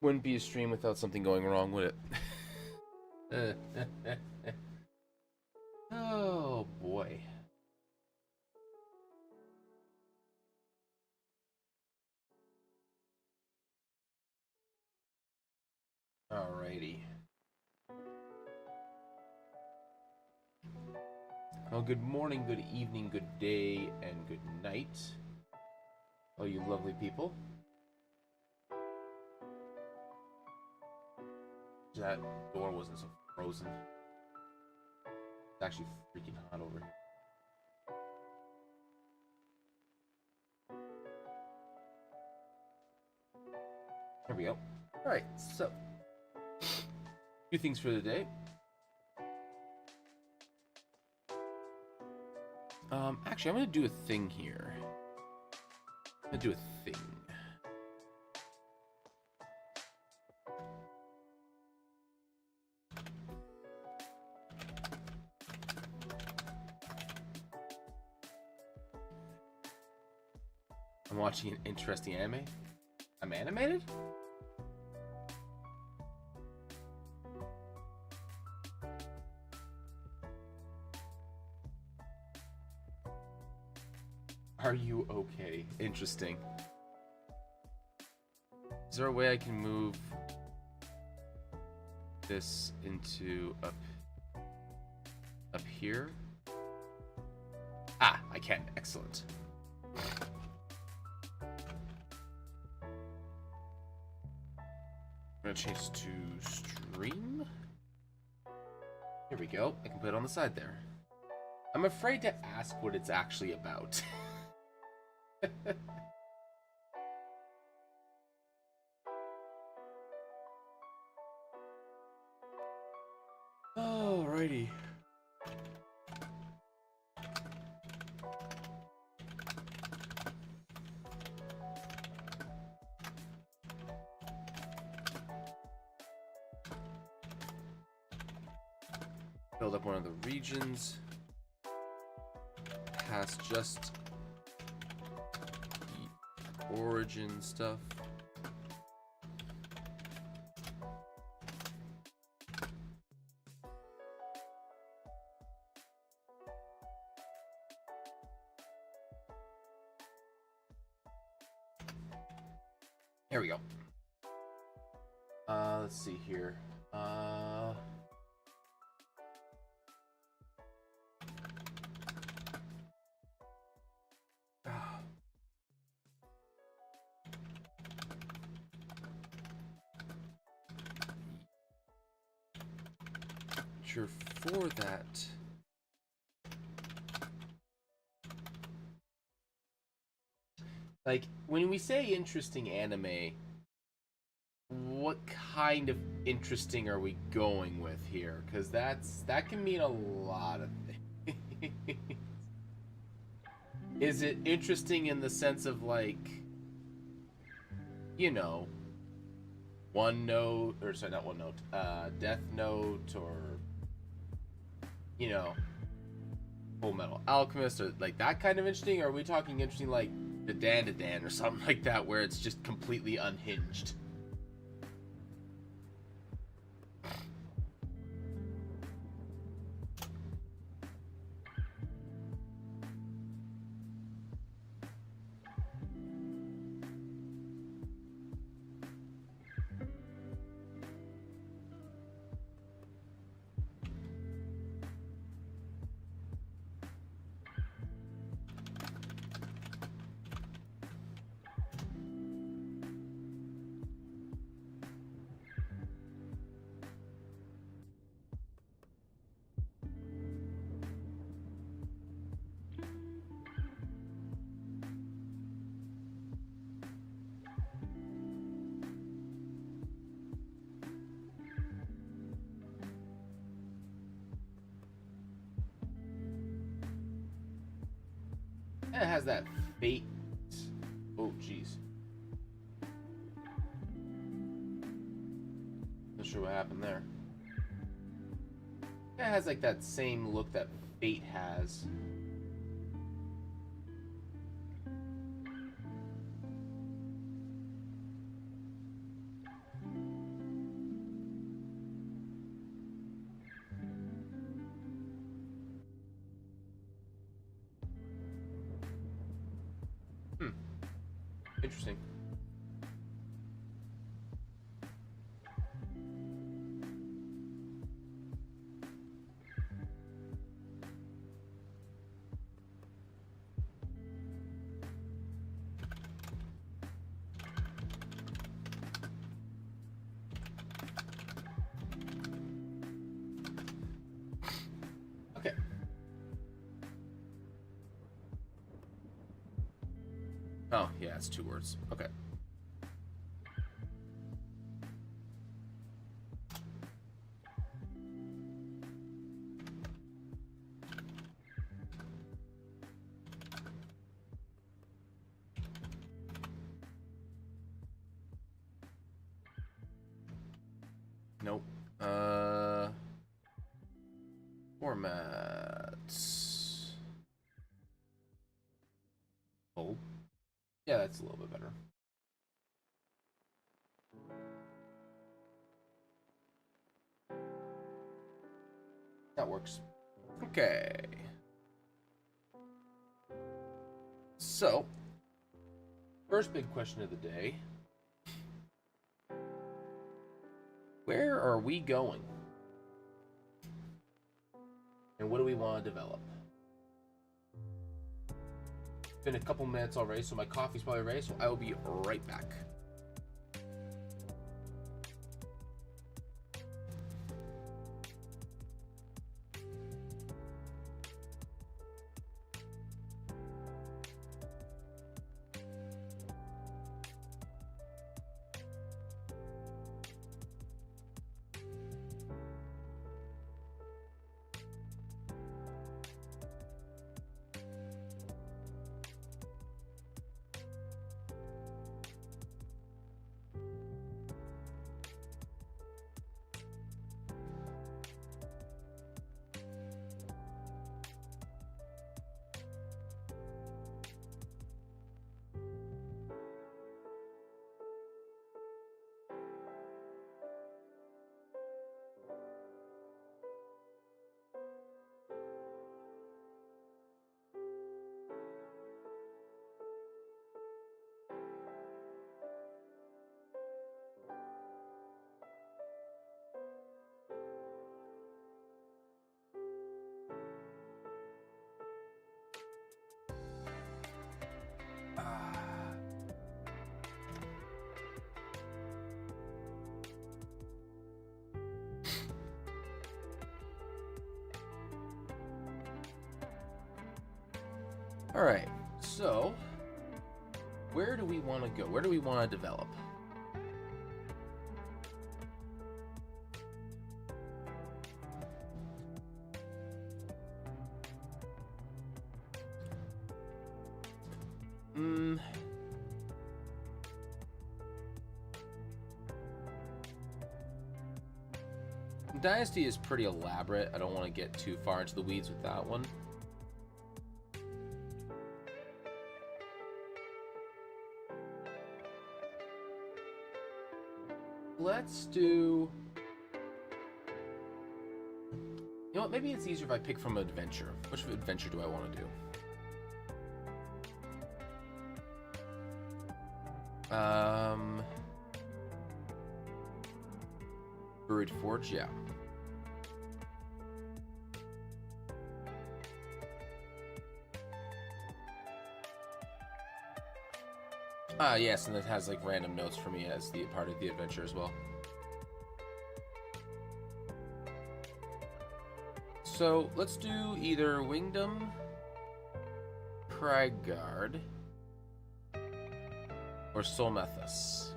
Wouldn't be a stream without something going wrong, would it? Oh boy. Alrighty. Well, good morning, good evening, good day, and good night. Oh, you lovely people. That door wasn't so frozen. It's actually freaking hot over here. There we go. Alright, so few things for the day. Actually, I'm gonna do a thing here. I'm gonna do a thing. I'm watching an interesting anime. I'm animated? Are you okay? Interesting. Is there a way I can move this into up here? Ah, I can. Excellent. I'm gonna change this to stream. Here we go. I can put it on the side there. I'm afraid to ask what it's actually about. Alrighty. Build up one of the regions. Past just the origin stuff. There we go. Let's see here. Sure, for that. Like, when we say interesting anime, what kind of interesting are we going with here? Because that can mean a lot of things. Is it interesting in the sense of, like, you know, One Note, or sorry, not One Note, Death Note, or, you know, Full Metal Alchemist, or like that kind of interesting? Or are we talking interesting like the Dan or something like that, where it's just completely unhinged? And it has that fate. Oh, jeez. Not sure what happened there. It has like that same look that Fate has. Hmm. Interesting. Okay. Oh, yeah, it's 2 words. Okay. Nope. Formats. Oh. Yeah, that's a little bit better. That works. Okay. So, first big question of the day. Where are we going? And what do we want to develop? It's been a couple minutes already, so my coffee's probably ready, so I will be right back. All right, so where do we want to go? Where do we want to develop? Dynasty is pretty elaborate. I don't want to get too far into the weeds with that one. Let's do... You know what? Maybe it's easier if I pick from adventure. Which adventure do I want to do? Buried Forge, yeah. Yes, and it has like random notes for me as the part of the adventure as well. So let's do either Wingdom, Cragguard, or Solmethus.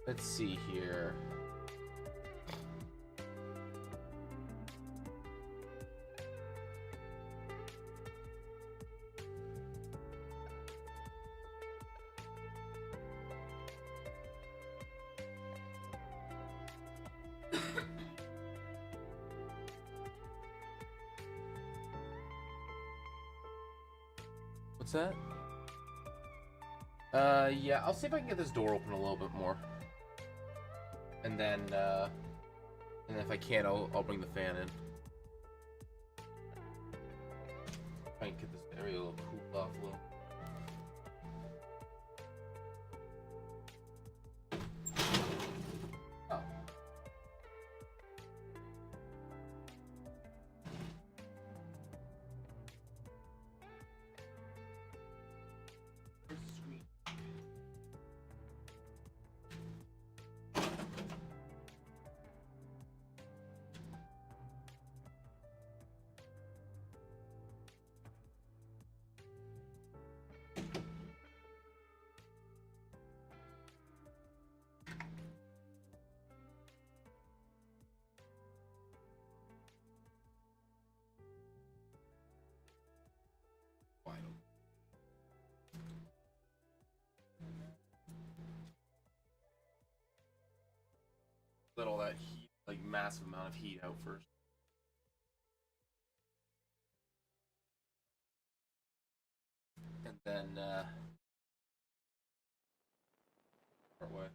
Let's see here. that? Yeah, I'll see if I can get this door open a little bit more. And then if I can, I'll bring the fan in. Try and get this area a little cooled off a little. Oh. Let all that heat, like massive amount of heat out first. And then, part way.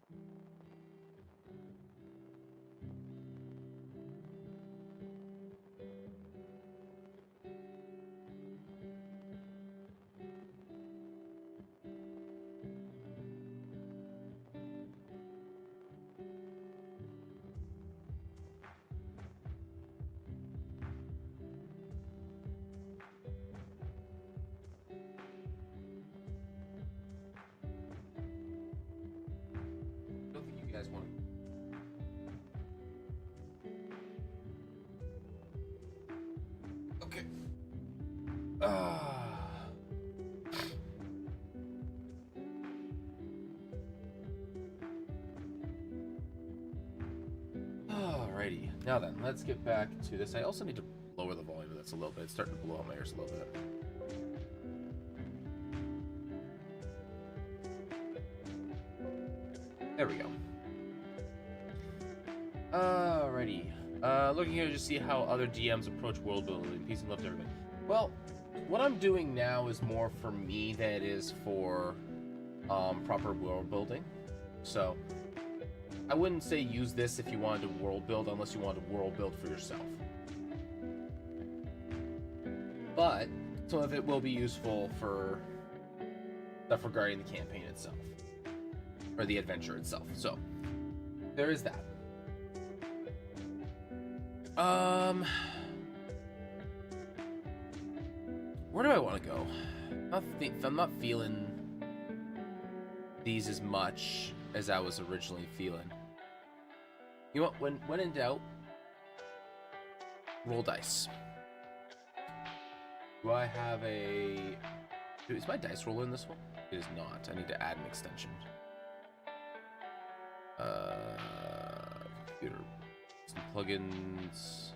I don't think you guys want to. Okay. Alrighty. Now then, let's get back to this. I also need to lower the volume of this a little bit. It's starting to blow out my ears a little bit. There we go. Alrighty. Looking here to see how other DMs approach world building. Peace and love to everybody. Well, what I'm doing now is more for me than it is for proper world building. So, I wouldn't say use this if you wanted to world build unless you wanted to world build for yourself. But some of it will be useful for stuff regarding the campaign itself. Or the adventure itself. So, there is that. Where do I want to go? I'm not feeling these as much as I was originally feeling. You know what? When in doubt, roll dice. Do I have a... Is my dice roller in this one? It is not. I need to add an extension. Computer. Some plugins.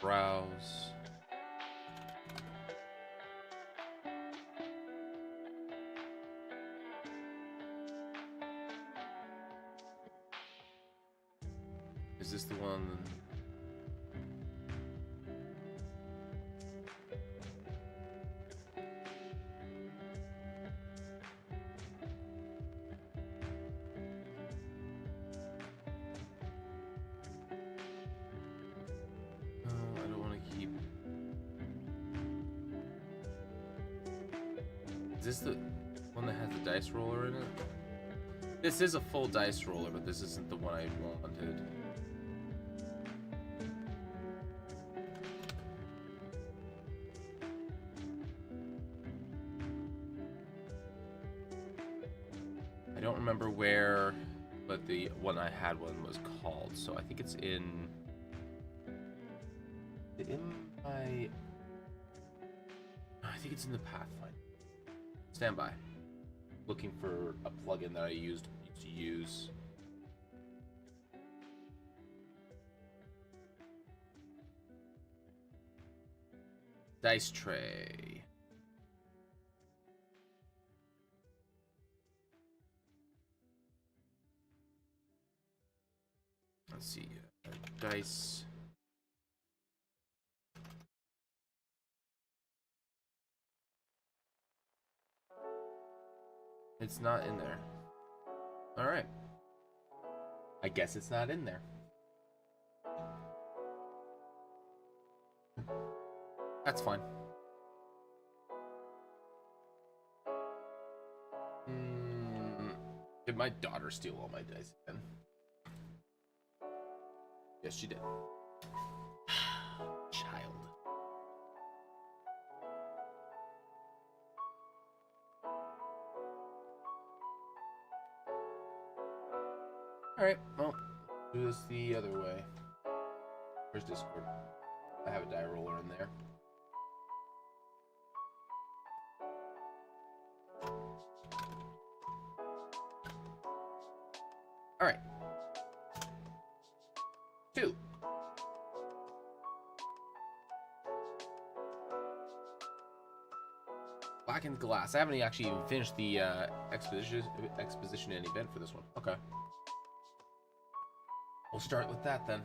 Browse. Is this the one? I don't want to keep. Is this the one that has the dice roller in it? This is a full dice roller, but this isn't the one I wanted. I don't remember where, but the one I had one was called, so I think it's in my... I think it's in the Pathfinder. Stand by. Looking for a plugin that I used to use. Dice tray. Let's see. Dice. It's not in there. Alright. I guess it's not in there. That's fine. Did my daughter steal all my dice again? Yes, she did. Child. Alright, well, do this the other way. Where's Discord? I have a die roller in there. Alright. 2. Blackened glass. I haven't actually even finished the exposition and event for this one. Okay. We'll start with that then.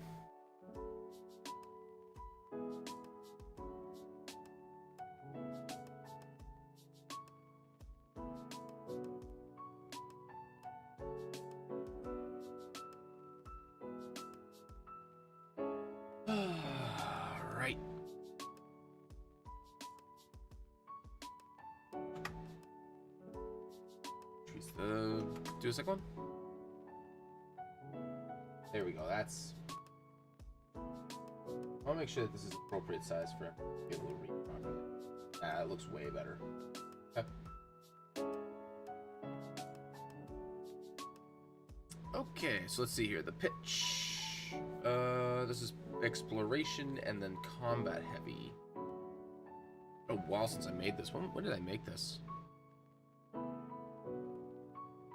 Right. Do a second one. There we go. That's. I want to make sure that this is appropriate size for everyone to be able to read properly. It looks way better. Okay. Okay, so let's see here. The pitch. This is exploration and then combat heavy. Oh, wow, since I made this. When did I make this?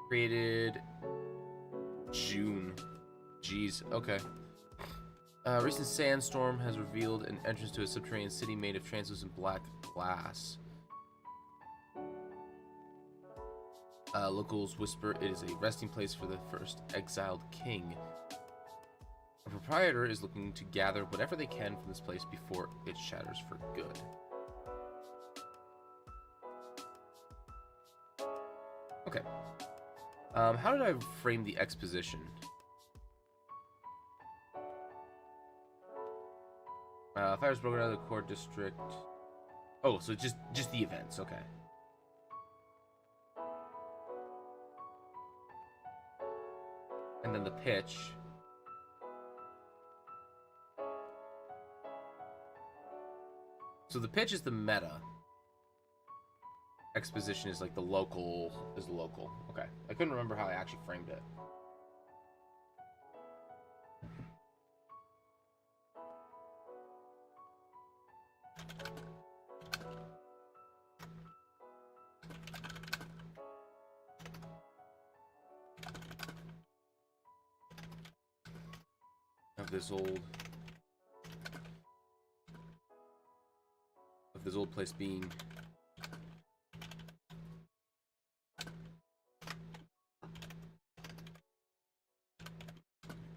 Created June. Jeez, okay. Recent sandstorm has revealed an entrance to a subterranean city made of translucent black glass. Locals whisper it is a resting place for the first exiled king. A proprietor is looking to gather whatever they can from this place before it shatters for good. Okay. How did I frame the exposition? Fire's broken out of the core district. Oh, so just the events, okay. And then the pitch. So the pitch is the meta. Exposition is like the local. Okay. I couldn't remember how I actually framed it. Of this old place being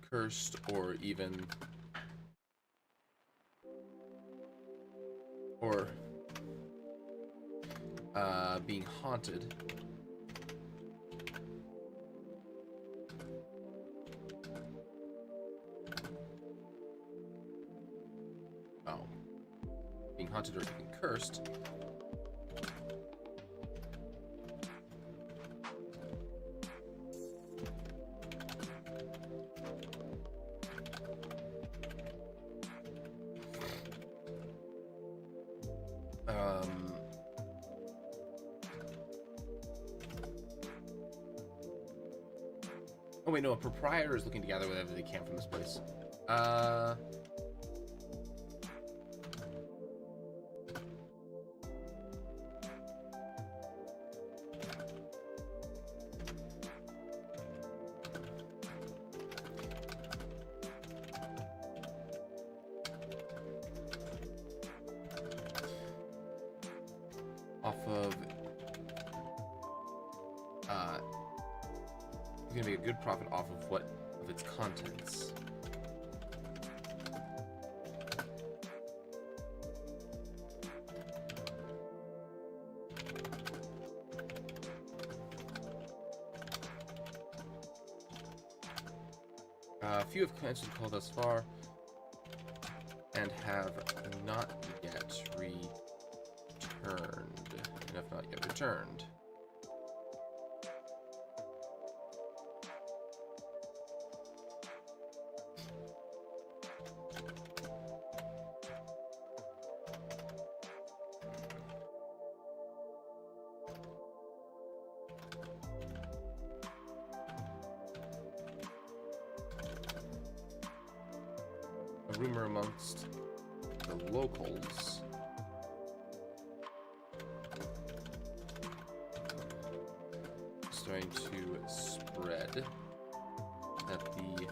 cursed or even being haunted. Oh. Being haunted or even cursed. Oh wait, no, a proprietor is looking to gather whatever they can from this place. Off of you're gonna make a good profit off of its contents. A few have answered the call thus far and have not yet returned. And have not yet returned. A rumor amongst the locals starting to spread that the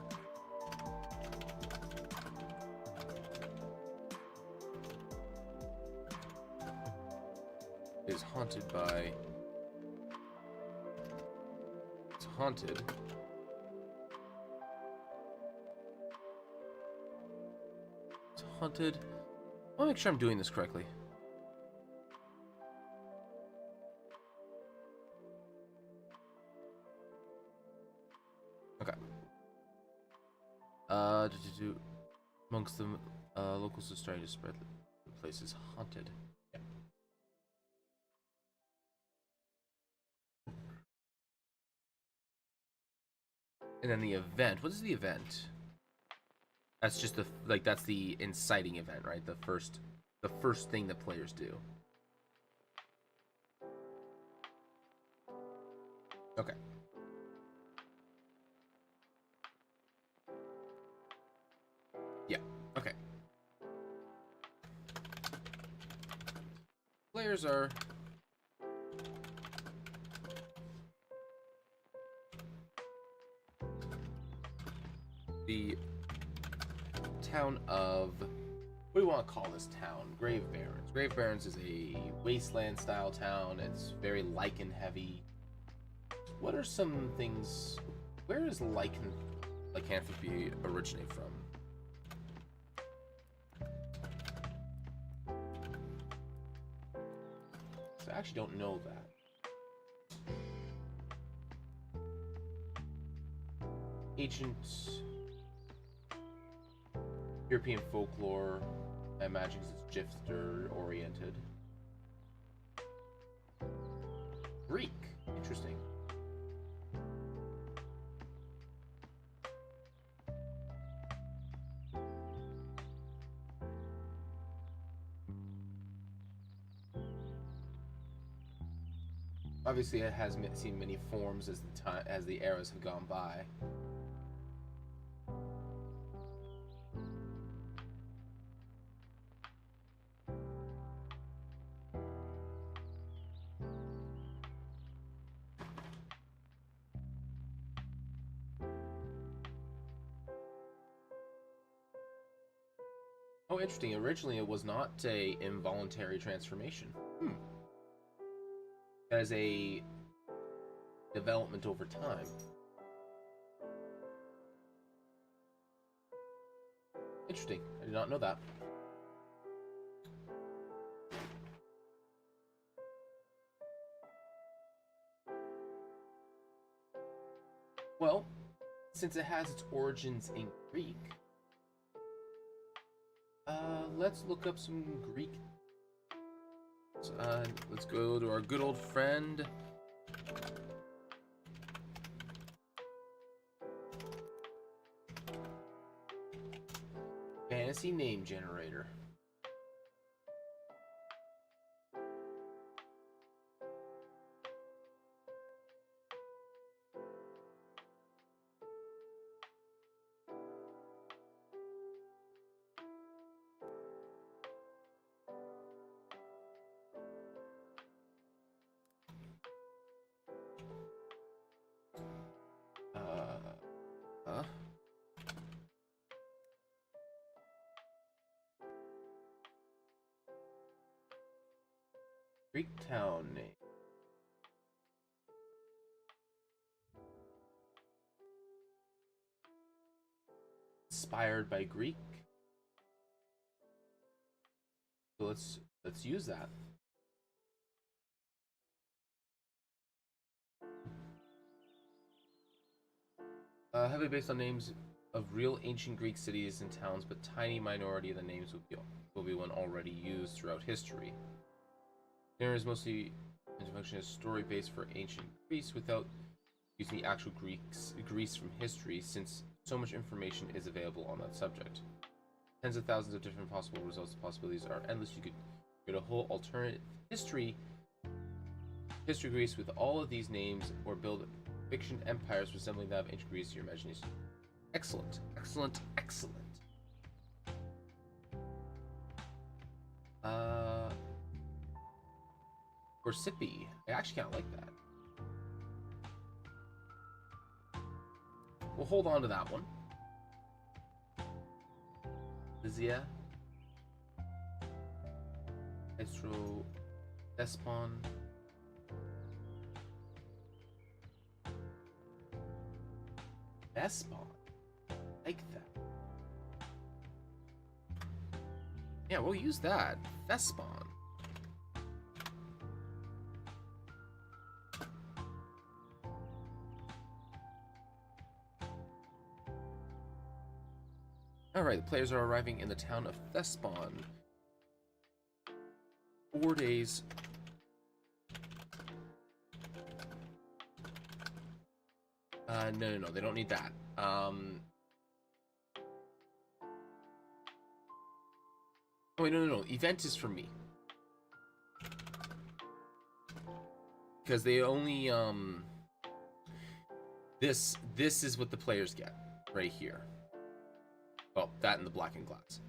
is haunted by it's haunted haunted. I want to make sure I'm doing this correctly. Okay. Amongst the locals are starting to spread. The place is haunted. Yeah. And then the event. What is the event? That's just that's the inciting event, right? The first thing that players do. Okay. Yeah. Okay. Players are the town of, what do you want to call this town? Grave Barrens. Grave Barrens is a wasteland style town. It's very lichen heavy. What are some things? Where does lycanthropy originate from? So I actually don't know that. Ancient European folklore, I imagine, it's Gifter oriented. Greek, interesting. Obviously, it has seen many forms as the eras have gone by. Oh, interesting. Originally, it was not a involuntary transformation. That is a development over time. Interesting. I did not know that. Well, since it has its origins in Greek, let's look up some Greek. Let's go to our good old friend. Fantasy name generator. Greek town name. Inspired by Greek. So let's use that. Heavily based on names of real ancient Greek cities and towns, but tiny minority of the names will be one already used throughout history. There is mostly to function as story base for ancient Greece without using the actual Greece from history, since so much information is available on that subject. Tens of thousands of different possible results and possibilities are endless. You could create a whole alternate history Greece with all of these names, or build fiction empires resembling that of ancient Greece to your imagination. Excellent, excellent, excellent. Sippy. I actually kind of like that. We'll hold on to that one. Lysia. Estro. Despon. Despon. Like that. Yeah, we'll use that. Thespon. Alright, the players are arriving in the town of Thespon. 4 days. No, they don't need that. Oh wait, no. Event is for me. Because they only, This is what the players get. Right here. Well, that and the blackened glass.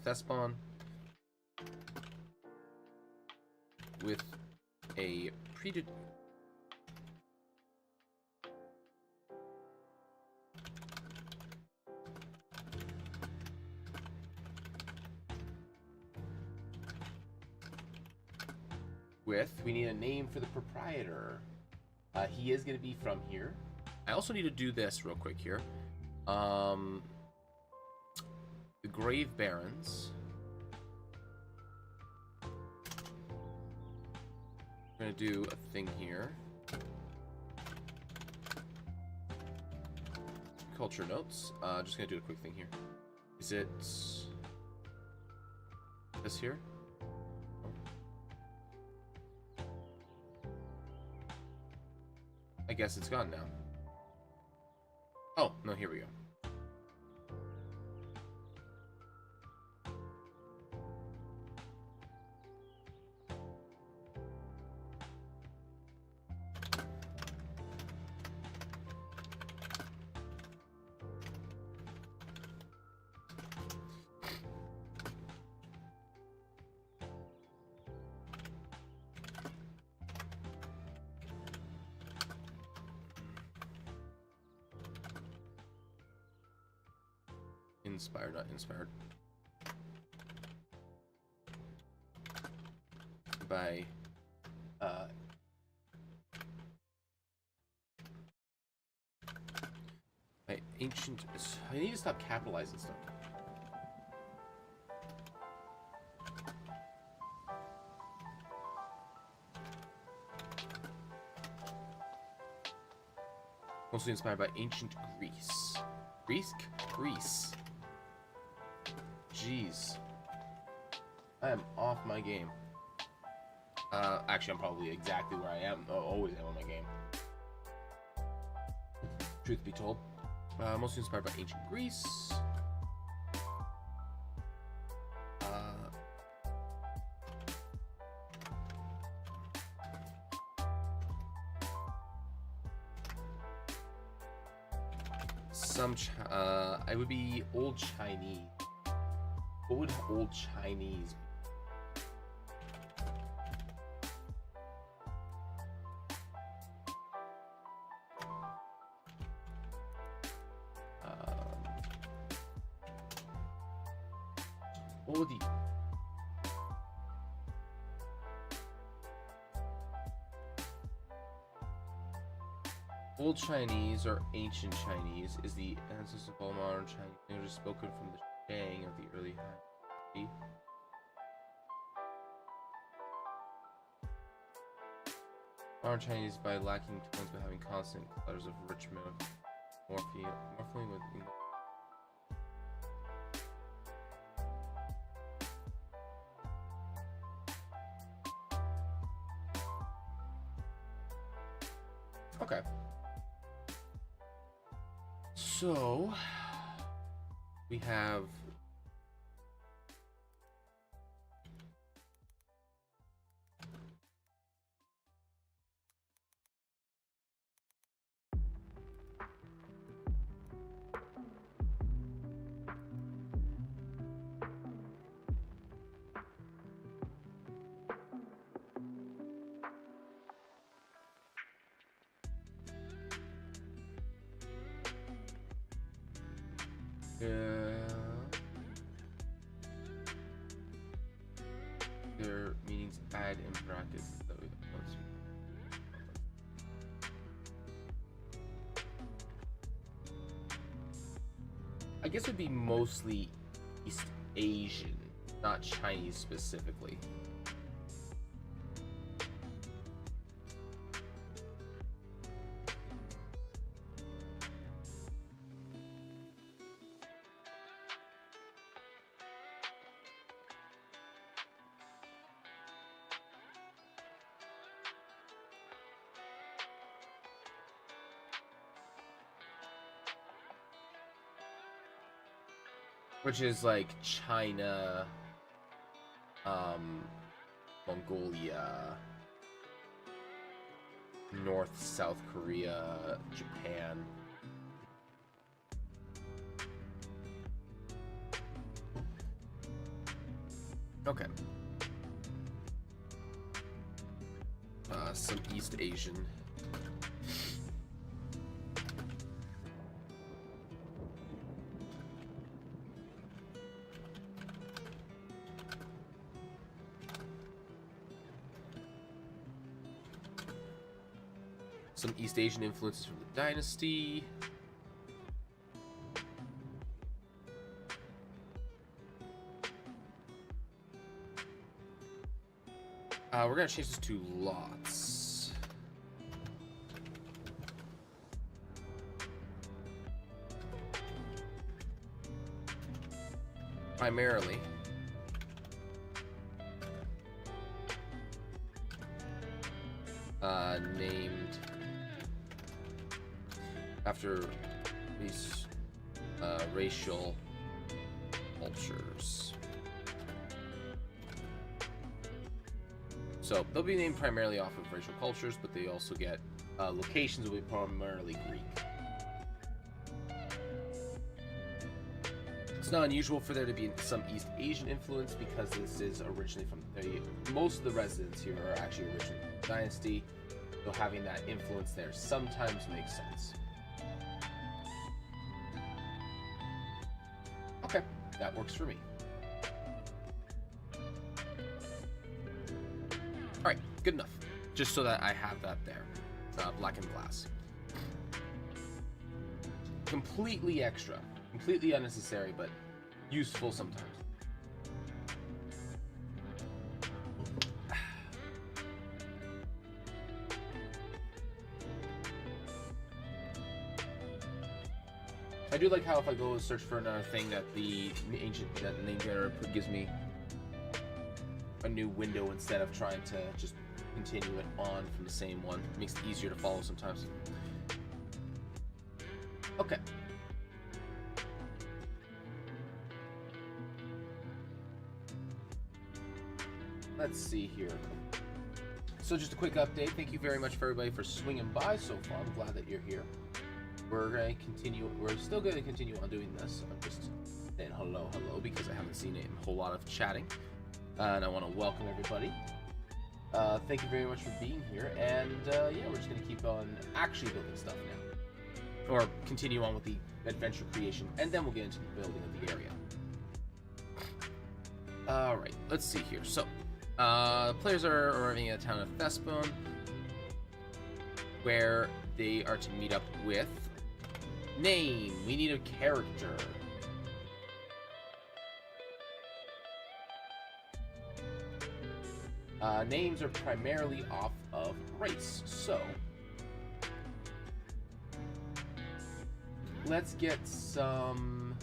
Thespon with a we need a name for the proprietor. He is going to be from here. I also need to do this real quick here. The Grave Barons. We're going to do a thing here. Culture notes. Just going to do a quick thing here. Is it this here? I guess it's gone now. Oh, no, here we go. Inspired, not inspired. By ancient. I need to stop capitalizing stuff. Mostly inspired by ancient Greece. Greece. Jeez. I am off my game. Actually, I'm probably exactly where I am. Always am on my game. Truth be told. Mostly inspired by ancient Greece. I would be Old Chinese. What would Old Chinese be? What would the Old Chinese or Ancient Chinese is the ancestor of all modern Chinese languages spoken from the Shang of the early Modern Chinese by lacking tones but having constant letters of rich morpheme with English. Okay. So we have their meanings add in brackets that we I guess it would be mostly East Asian, not Chinese specifically. Which is like China, Mongolia, North, South Korea, Japan. Okay. Some East Asian. Some East Asian influences from the dynasty. We're gonna change this to lots. Primarily. Named after these racial cultures. So they'll be named primarily off of racial cultures, but they also get locations will be primarily Greek. It's not unusual for there to be some East Asian influence because this is originally from most of the residents here are actually originally from the dynasty, so having that influence there sometimes makes sense. Okay, that works for me. Alright, good enough. Just so that I have that there. Blackened glass. Completely extra. Completely unnecessary, but useful sometimes. I do like how if I go search for another thing that the name generator gives me a new window instead of trying to just continue it on from the same one. It makes it easier to follow sometimes. Okay. Let's see here. So just a quick update. Thank you very much for everybody for swinging by so far. I'm glad that you're here. We're going to continue. We're still going to continue on doing this. I'm just saying hello because I haven't seen it in a whole lot of chatting. And I want to welcome everybody. Thank you very much for being here. And yeah, we're just going to keep on actually building stuff now. Or continue on with the adventure creation. And then we'll get into the building of the area. Alright, let's see here. So, players are arriving at the town of Thespone, where they are to meet up with name. We need a character. Names are primarily off of race, so let's get some.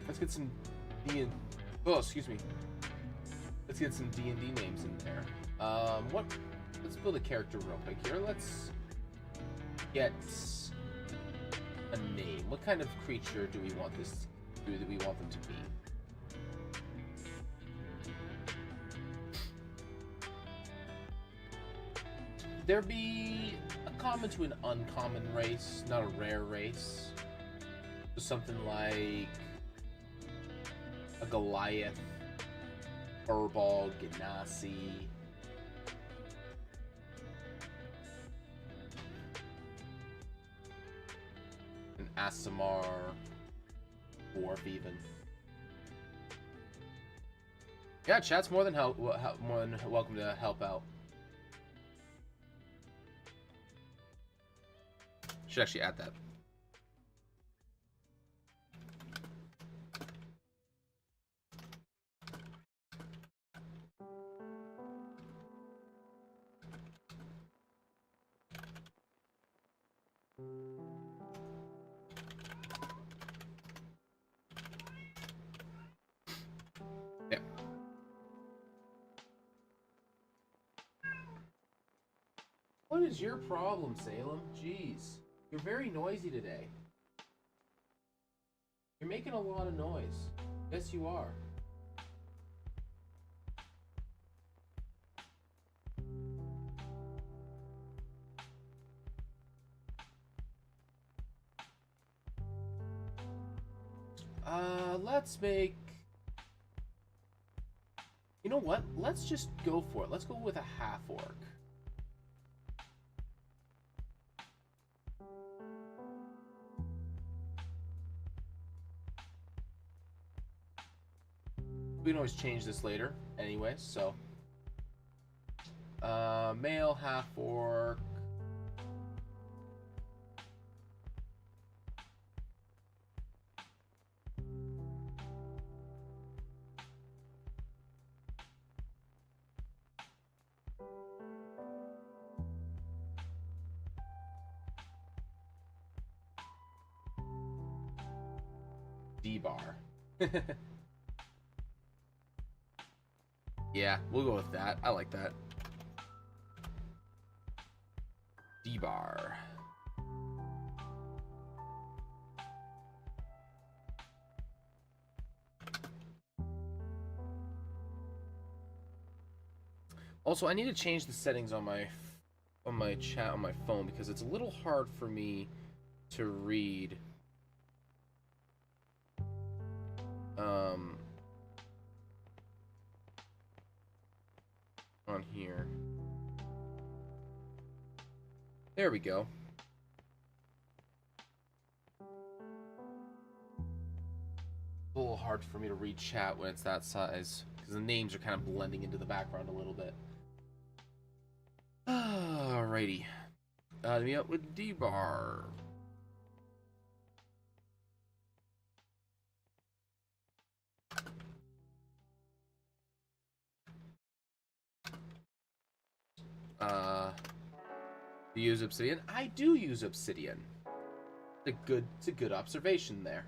Let's get some excuse me. Let's get some D&D names in there. Let's build a character real quick here. Let's get a name. What kind of creature do we want them to be? There be a common to an uncommon race, not a rare race. So something like a Goliath, Furball, Genasi. An Aasimar, Dwarf even. Yeah, chat's more than welcome to help out. Should actually add that. Yeah. What is your problem, Salem? Jeez. You're very noisy today. You're making a lot of noise. Yes, you are. Let's make... You know what? Let's just go for it. Let's go with a half-orc. We can always change this later anyway, so. Male, half-orc. D-bar. Yeah, we'll go with that. I like that. D-bar. Also, I need to change the settings on my chat on my phone because it's a little hard for me to read. On here. There we go. A little hard for me to read chat when it's that size because the names are kind of blending into the background a little bit. Alrighty. Me up with D-bar. Do you use obsidian? I do use obsidian. It's a good observation there.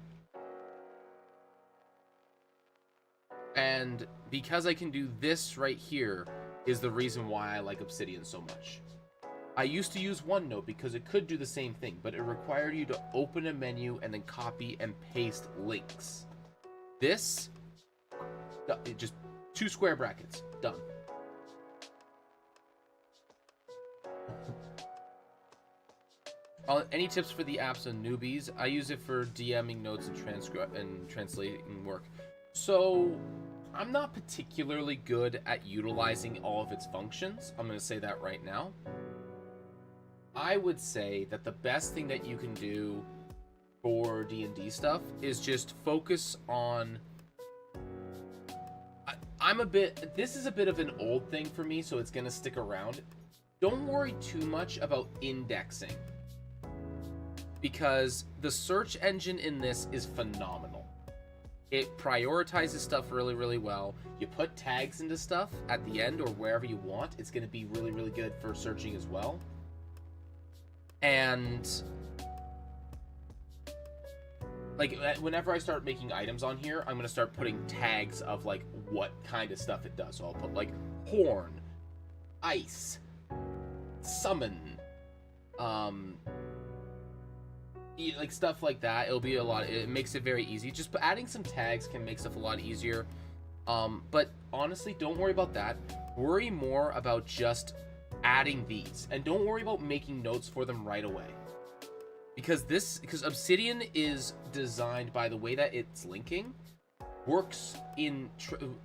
And because I can do this right here is the reason why I like obsidian so much. I used to use OneNote because it could do the same thing, but it required you to open a menu and then copy and paste links. This, just 2 square brackets, done. Any tips for the apps and newbies? I use it for DMing notes and translating work. So, I'm not particularly good at utilizing all of its functions. I'm going to say that right now. I would say that the best thing that you can do for D&D stuff is just focus on... This is a bit of an old thing for me, so it's going to stick around. Don't worry too much about indexing. because the search engine in this is phenomenal. It prioritizes stuff really, really well. You put tags into stuff at the end or wherever you want. It's going to be really, really good for searching as well. And like whenever I start making items on here, I'm going to start putting tags of like what kind of stuff it does. So I'll put like horn, ice, summon, like stuff like that. It'll be a lot. It makes it very easy. Just adding some tags can make stuff a lot easier. But honestly, don't worry about that. Worry more about just adding these, and don't worry about making notes for them right away. Because Obsidian is designed by the way that it's linking, works in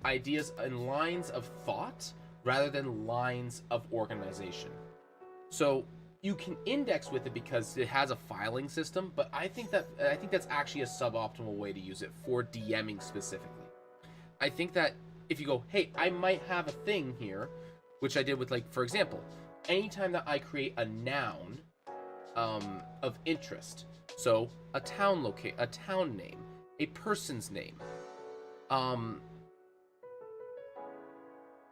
ideas and lines of thought rather than lines of organization. So you can index with it because it has a filing system, but I think that's actually a suboptimal way to use it for DMing specifically. I think that if you go, hey, I might have a thing here, which I did with, like, for example, anytime that I create a noun of interest, so a town name, a person's name,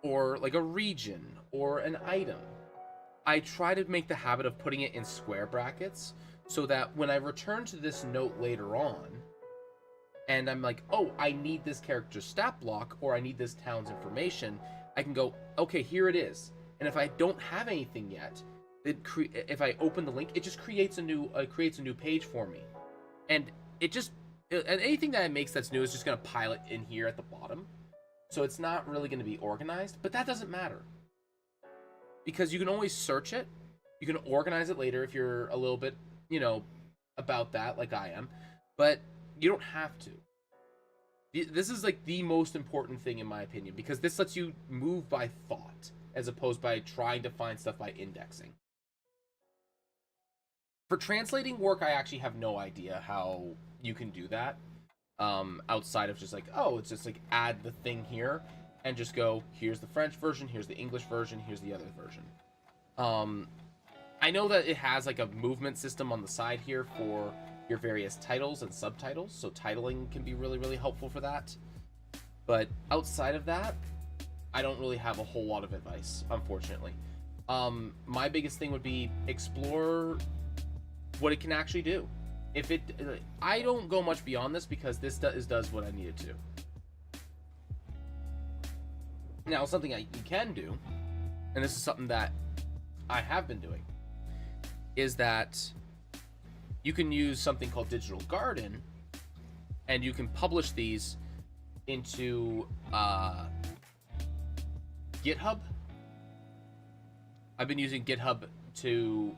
or like a region or an item, I try to make the habit of putting it in square brackets so that when I return to this note later on and I'm like, oh, I need this character's stat block or I need this town's information, I can go, okay, here it is. And if I don't have anything yet, if I open the link, it just creates a new page for me. And anything that it makes that's new is just going to pile it in here at the bottom. So it's not really going to be organized, but that doesn't matter. Because you can always search it. You can organize it later if you're a little bit, about that, like I am. But you don't have to. This is like the most important thing in my opinion, because this lets you move by thought as opposed by trying to find stuff by indexing. For translating work, I actually have no idea how you can do that. Outside of just like, oh, it's just like add the thing here and just go, here's the French version, here's the English version, here's the other version. I know that it has like a movement system on the side here for your various titles and subtitles, so titling can be really, really helpful for that. But outside of that, I don't really have a whole lot of advice, unfortunately. My biggest thing would be explore what it can actually do. I don't go much beyond this because this does what I need it to. Now, something you can do, and this is something that I have been doing, is that you can use something called Digital Garden, and you can publish these into GitHub. I've been using GitHub to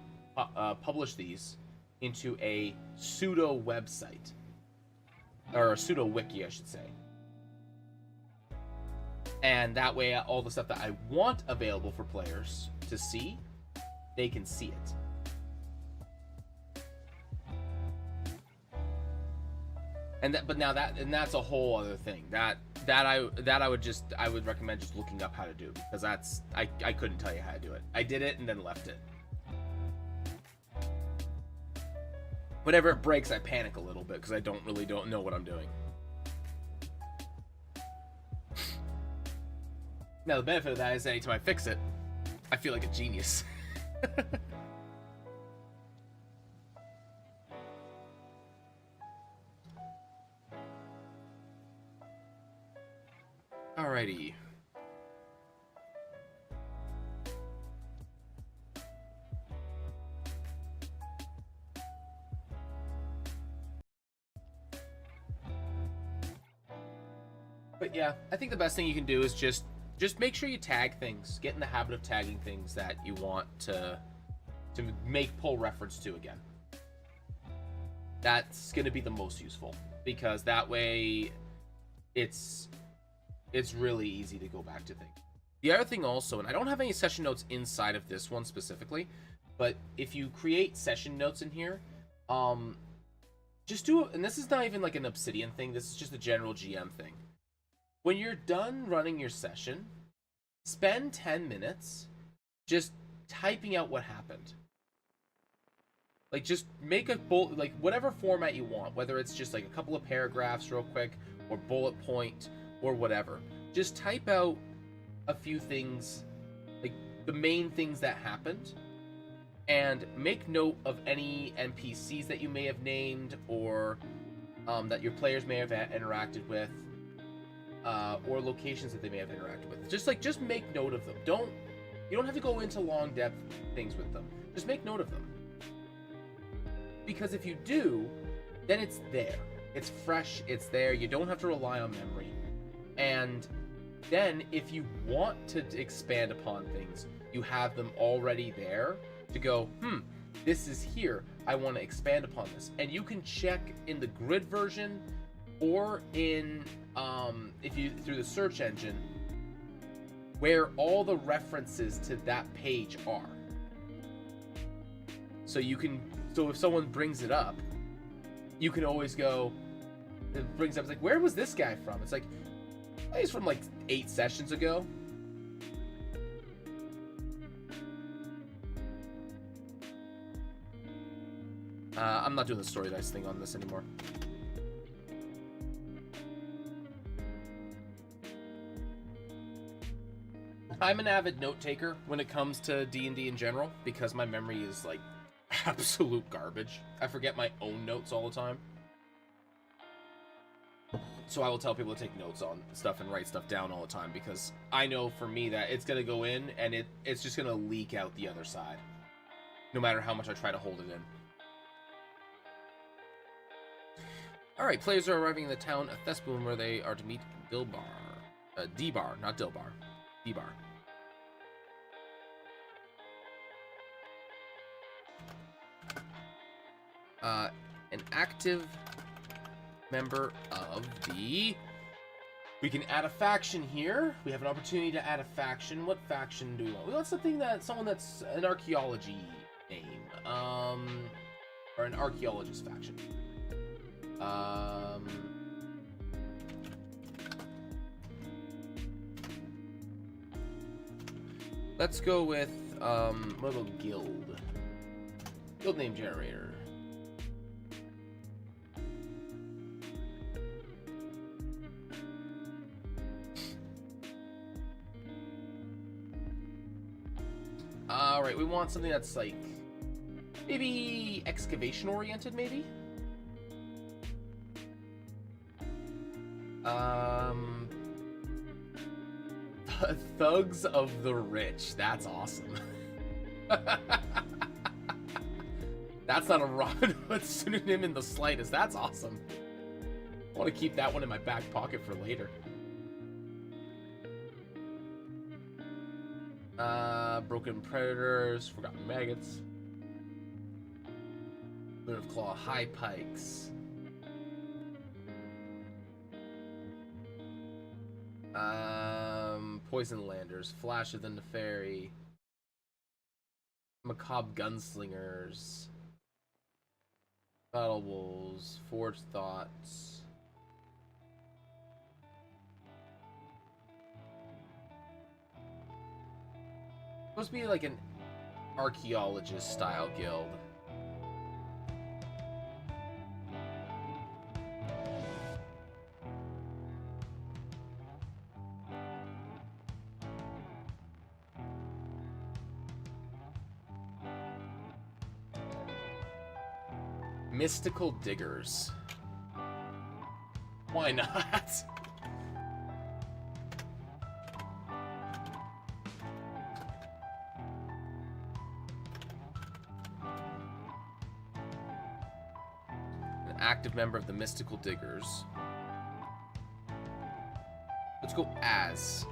publish these into a pseudo website, or a pseudo wiki, I should say. And that way, all the stuff that I want available for players to see, they can see it. And that's a whole other thing. I would recommend just looking up how to do, because I couldn't tell you how to do it. I did it and then left it. Whenever it breaks, I panic a little bit because I don't know what I'm doing. Now, the benefit of that is anytime I fix it, I feel like a genius. Alrighty. But yeah, I think the best thing you can do is just make sure you tag things. Get in the habit of tagging things that you want to make pull reference to again. That's going to be the most useful, because that way it's really easy to go back to things. The other thing also, and I don't have any session notes inside of this one specifically, but if you create session notes in here, just do it. And this is not even like an Obsidian thing. This is just a general GM thing. When you're done running your session, spend 10 minutes just typing out what happened. Like, just make a like whatever format you want, whether it's just like a couple of paragraphs real quick, or bullet point, or whatever. Just type out a few things, like the main things that happened, and make note of any NPCs that you may have named, or that your players may have interacted with, or locations that they may have interacted with. Just make note of them. You don't have to go into long depth things with them. Just make note of them. Because if you do, then it's there. It's fresh, it's there. You don't have to rely on memory. And then if you want to expand upon things, you have them already there to go, this is here. I want to expand upon this. And you can check in the grid version or in through the search engine where all the references to that page are. So if someone brings it up, you can always go, it brings up, it's like, where was this guy from? It's like, he's from like 8 sessions ago. I'm not doing the story dice thing on this anymore. I'm an avid note taker when it comes to D&D in general, because my memory is like absolute garbage. I forget my own notes all the time. So I will tell people to take notes on stuff and write stuff down all the time, because I know for me that it's going to go in and it's just going to leak out the other side, no matter how much I try to hold it in. Alright, players are arriving in the town of Thespin, where they are to meet D-Bar, not Dilbar. D-Bar. An active member of the... We can add a faction here. We have an opportunity to add a faction. What faction do we want? We want someone that's an archaeology name. Or an archaeologist faction. Let's go with, little guild. Guild name generator. Alright, we want something that's like, maybe excavation oriented, maybe? Thugs of the Rich. That's awesome. That's not a Robin Hood synonym in the slightest. That's awesome. I want to keep that one in my back pocket for later. Broken Predators, Forgotten Maggots, Moon of Claw High Pikes, Poison Landers, Flash of the Neferi, Macabre Gunslingers, Battle Wolves, Forged Thoughts, supposed to be like an archaeologist style guild. Mystical Diggers. Why not? Active member of the Mystical Diggers. Let's go as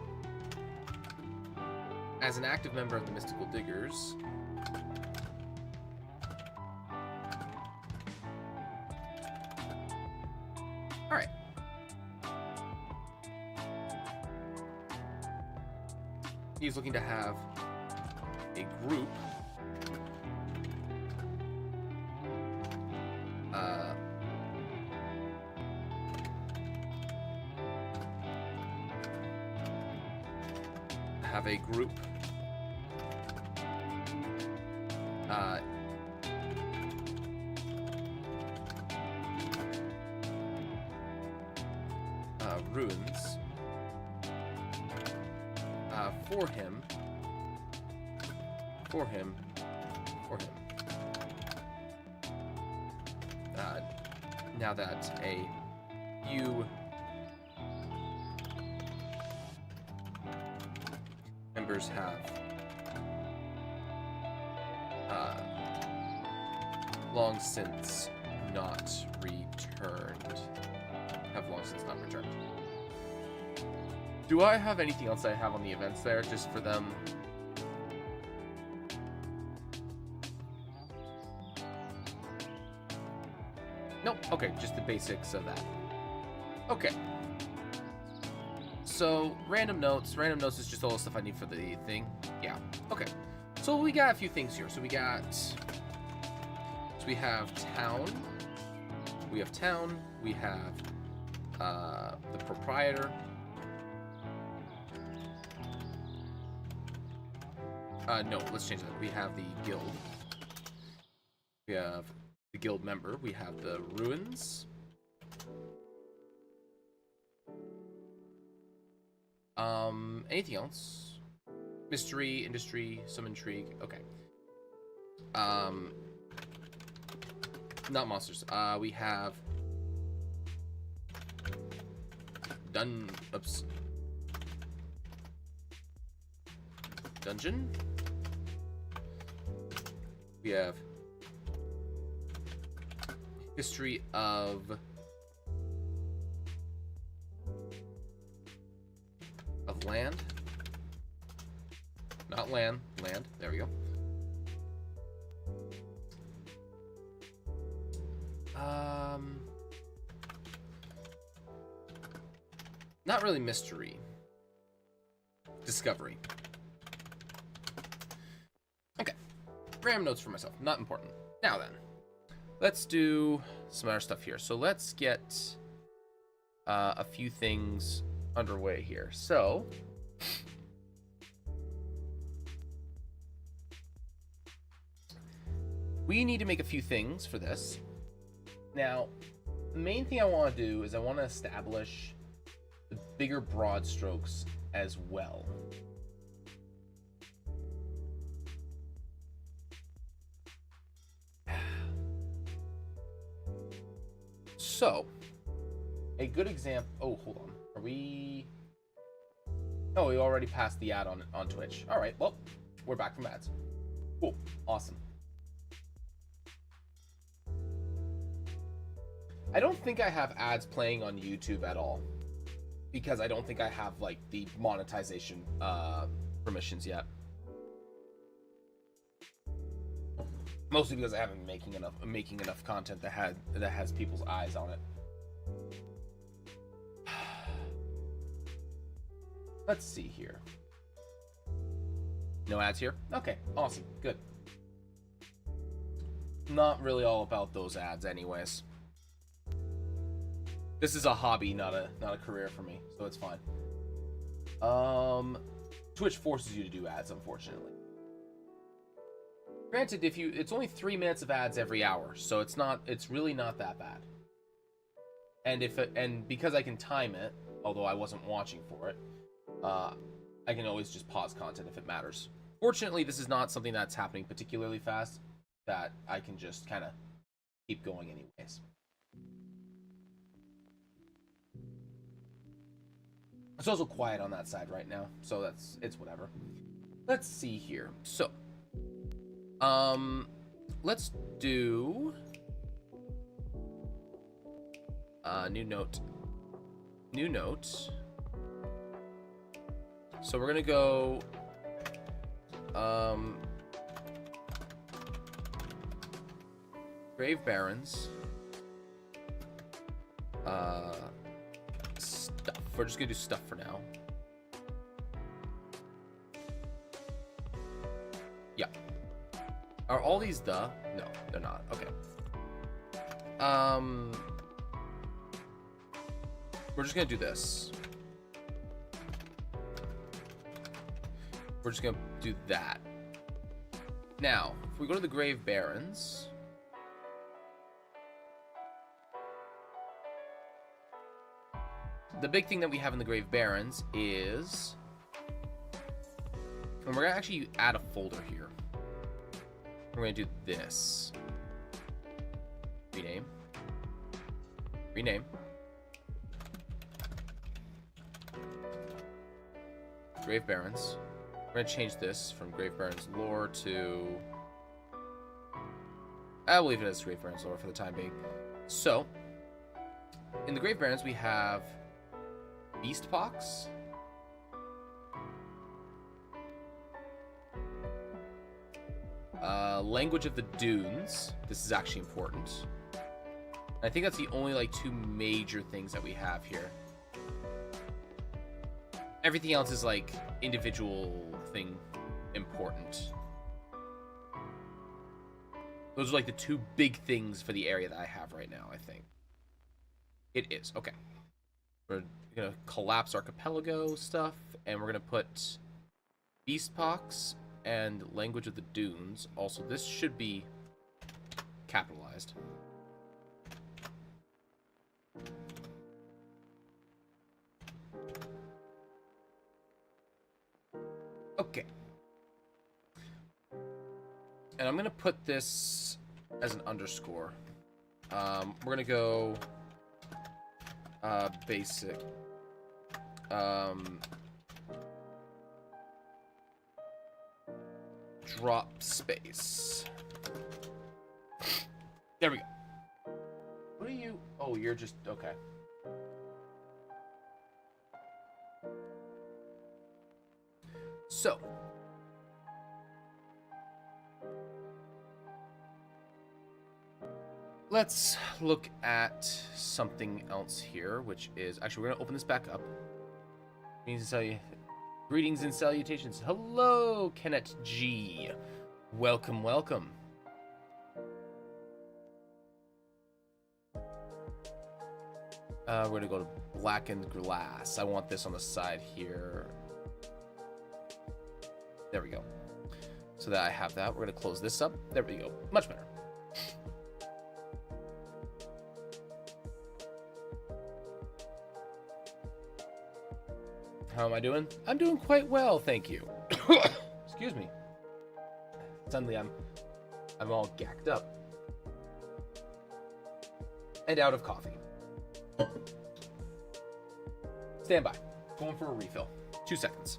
an active member of the Mystical Diggers. All right. He's looking to have a group runes for him. Now that a few members have long since not returned. Do I have anything else I have on the events there just for them? Nope. Okay, just the basics of that. Okay. So, random notes. Random notes is just all the stuff I need for the thing. Yeah. Okay. So we got a few things here. So we have town. We have town. We have the proprietor. No, let's change that. We have the guild. We have the guild member. We have the ruins. Anything else? Mystery, industry, some intrigue. Okay. Not monsters. We have dungeon. We have history of land. Not land. Land. There we go. Not really mystery. Discovery. Okay. Random notes for myself. Not important. Now then. Let's do some other stuff here. So let's get a few things underway here. So we need to make a few things for this. Now, the main thing I want to do is I want to establish the bigger broad strokes as well. So, a good example. Oh, hold on. Are we? Oh, we already passed the ad on Twitch. All right. Well, we're back from ads. Cool. Awesome. I don't think I have ads playing on YouTube at all, because I don't think I have like the monetization permissions yet. Mostly because I haven't been making enough content that has people's eyes on it. Let's see here. No ads here? Okay, awesome, good. Not really all about those ads anyways. This is a hobby, not a career for me, so it's fine. Twitch forces you to do ads, unfortunately. Granted, it's only 3 minutes of ads every hour, so it's really not that bad. And because I can time it, although I wasn't watching for it, I can always just pause content if it matters. Fortunately, this is not something that's happening particularly fast, that I can just kind of keep going anyways. It's also quiet on that side right now, so it's whatever. Let's see here. So, let's do new note. So we're gonna go Grave Barons. Stuff. We're just gonna do stuff for now. Yeah. Are all these the? No, they're not. Okay. We're just gonna do this. We're just gonna do that. Now, if we go to the Grave Barons, the big thing that we have in the Grave Barrens is, and we're gonna actually add a folder here. We're gonna do this. Rename. Rename. Grave Barrens. We're gonna change this from Grave Barrens lore to... I'll leave it as Grave Barrens lore for the time being. So, in the Grave Barrens we have Beast Pox. Language of the Dunes. This is actually important. I think that's the only like two major things that we have here. Everything else is like individual thing important. Those are like the two big things for the area that I have right now, I think. It is. Okay. We're going to collapse Archipelago stuff, and we're going to put Beastpox and Language of the Dunes. Also, this should be capitalized. Okay. And I'm going to put this as an underscore. We're going to go basic. Drop space. There we go. What are you? Oh, you're just... Okay. So, let's look at something else here, which is... Actually, we're going to open this back up. Greetings and salutations. Hello, Kenneth G. Welcome, welcome. We're going to go to blackened glass. I want this on the side here. There we go. So that I have that. We're going to close this up. There we go. Much better. How am I doing? I'm doing quite well, thank you. Excuse me. Suddenly I'm all gacked up. And out of coffee. Stand by. Going for a refill. 2 seconds.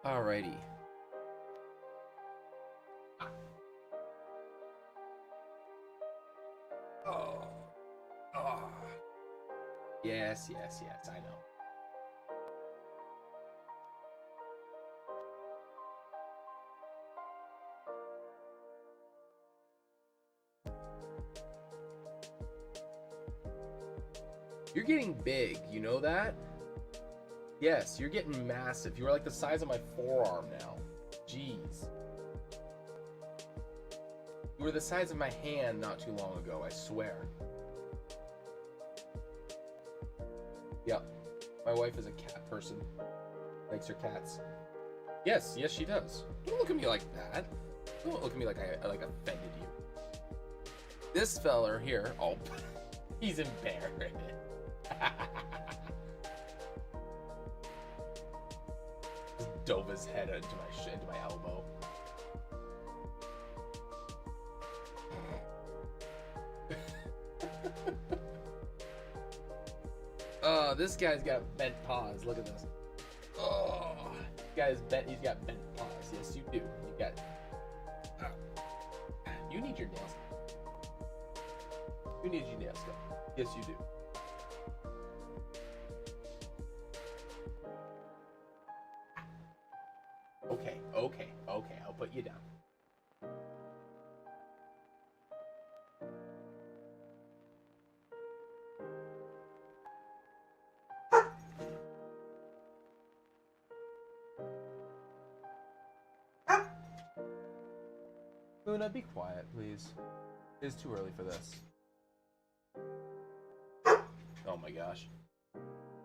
Alrighty. Oh. Oh. Yes, yes, yes, I know. You're getting big, you know that? Yes, you're getting massive. You are like the size of my forearm now. Jeez. You were the size of my hand not too long ago, I swear. Yep. My wife is a cat person. Likes her cats. Yes, yes she does. Don't look at me like that. Don't look at me like I like offended you. This feller here, oh, he's embarrassed. Dove his head into my elbow. Oh, this guy's got bent paws. Look at this. Oh. He's got bent paws. Yes, you do. You got. You need your nails. You need your nails done. Yes, you do. Okay. I'll put you down. Luna, be quiet, please. It is too early for this. Oh my gosh.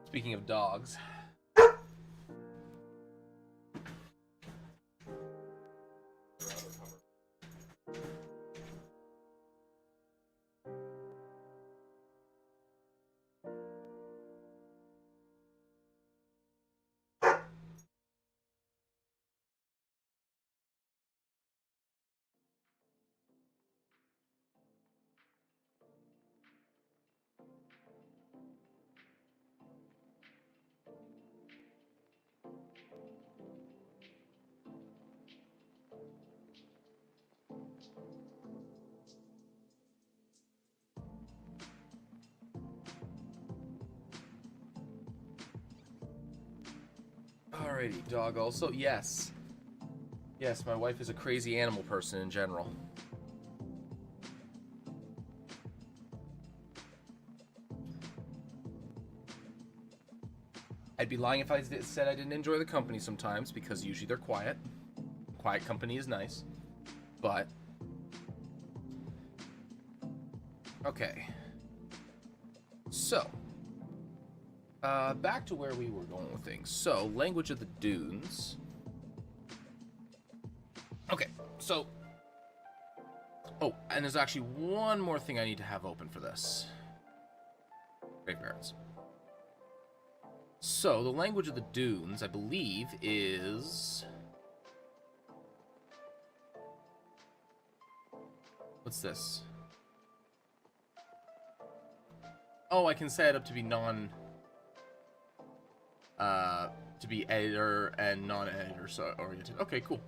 Speaking of dogs. Alrighty, dog also. Yes. Yes, my wife is a crazy animal person in general. I'd be lying if I said I didn't enjoy the company sometimes, because usually they're quiet. Quiet company is nice. But... okay. So... back to where we were going with things. So, language of the dunes. Okay, so... oh, and there's actually one more thing I need to have open for this. Great Barons. So, the language of the dunes, I believe, is... what's this? Oh, I can set it up to be to be editor and non-editor oriented. Okay, cool.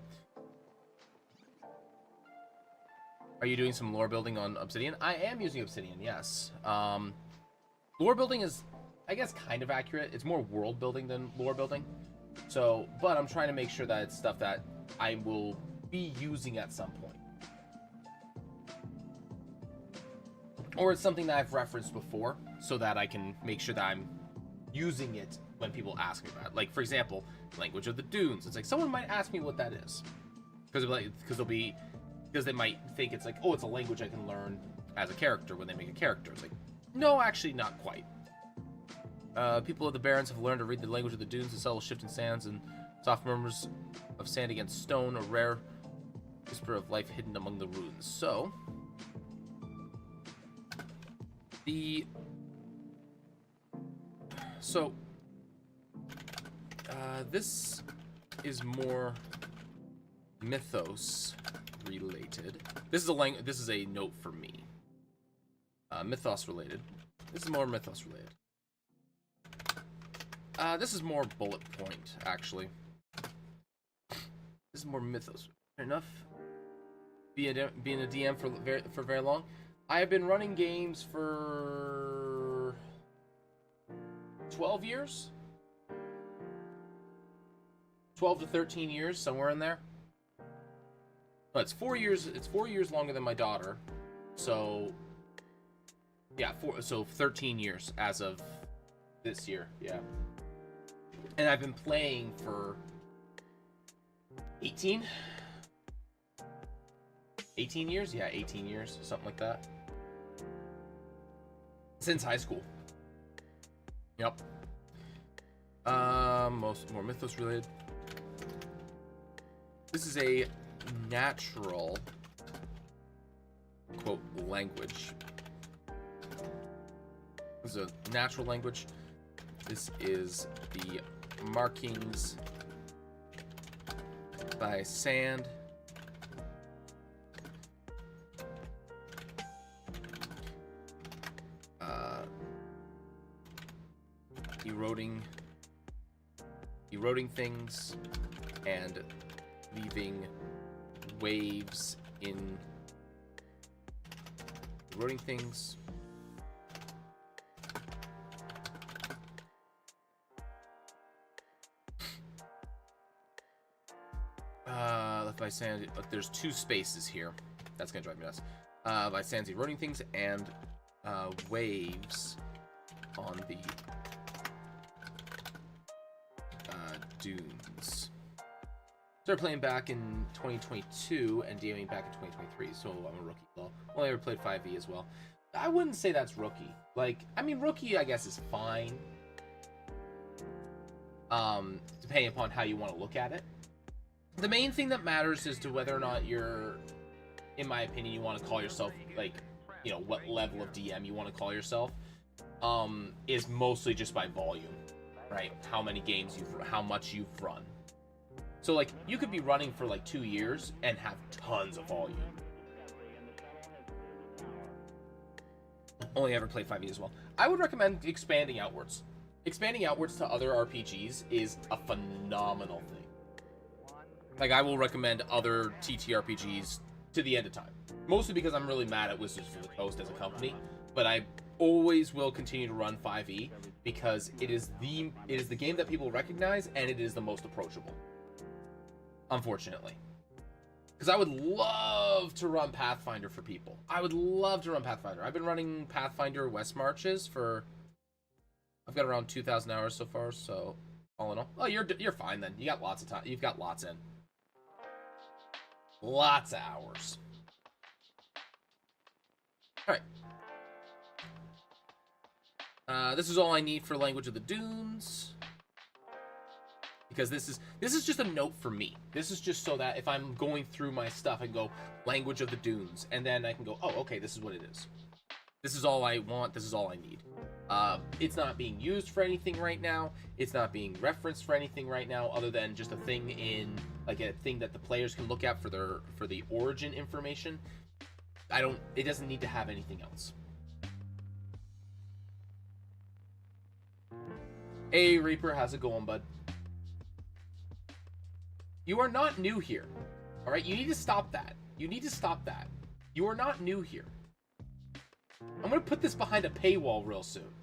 Are you doing some lore building on Obsidian? I am using Obsidian, yes. Lore building is, I guess, kind of accurate. It's more world building than lore building. So, but I'm trying to make sure that it's stuff that I will be using at some point. Or it's something that I've referenced before, so that I can make sure that I'm using it when people ask me about it. Like, for example, language of the dunes. It's like, someone might ask me what that is. Because they might think it's like, oh, it's a language I can learn as a character when they make a character. It's like, no, actually not quite. People of the Barrens have learned to read the language of the dunes, the subtle shifting sands and soft murmurs of sand against stone, a rare whisper of life hidden among the ruins. So, this is more mythos related. This is a note for me. Mythos related. This is more mythos related. This is more bullet point, actually. This is more mythos. Fair enough. Being a DM for very long. I have been running games for 12 years. 12 to 13 years, somewhere in there. No, it's 4 years. It's 4 years longer than my daughter. So, yeah, 13 years as of this year. Yeah. And I've been playing for 18 years? Yeah, 18 years, something like that. Since high school. Yep. More mythos related. This is a natural, quote, language. This is a natural language. This is the markings by sand. Eroding eroding things and leaving waves in eroding things. Left by sand. There's 2 spaces here. That's gonna drive me nuts. By sands eroding things and waves on the dunes. Started playing back in 2022 and DMing back in 2023, so I'm a rookie. Well, only ever played 5e as well. I wouldn't say that's rookie. Like, I mean, rookie, I guess, is fine. Depending upon how you want to look at it. The main thing that matters is to whether or not you're, in my opinion, you want to call yourself, like, you know, what level of DM you want to call yourself, is mostly just by volume, right? How many games how much you've run. So, like, you could be running for, like, 2 years and have tons of volume. Only ever played 5e as well. I would recommend expanding outwards. Expanding outwards to other RPGs is a phenomenal thing. Like, I will recommend other TTRPGs to the end of time. Mostly because I'm really mad at Wizards of the Coast as a company. But I always will continue to run 5e because it is the game that people recognize and it is the most approachable. Unfortunately. Because I would love to run Pathfinder for people. I would love to run Pathfinder. I've been running Pathfinder West Marches for... I've got around 2,000 hours so far, so all in all. Oh, you're fine then. You got lots of time. You've got lots in. Lots of hours. Alright. This is all I need for Language of the Dunes. Because this is just a note for me. This is just so that if I'm going through my stuff, I can go Language of the Dunes, and then I can go, oh, okay, this is what it is. This is all I want. This is all I need. It's not being used for anything right now. It's not being referenced for anything right now, other than just a thing in, like, a thing that the players can look at for the origin information. It doesn't need to have anything else. Hey, Reaper, how's it going, bud? You are not new here. Alright, you need to stop that. You need to stop that. You are not new here. I'm gonna put this behind a paywall real soon.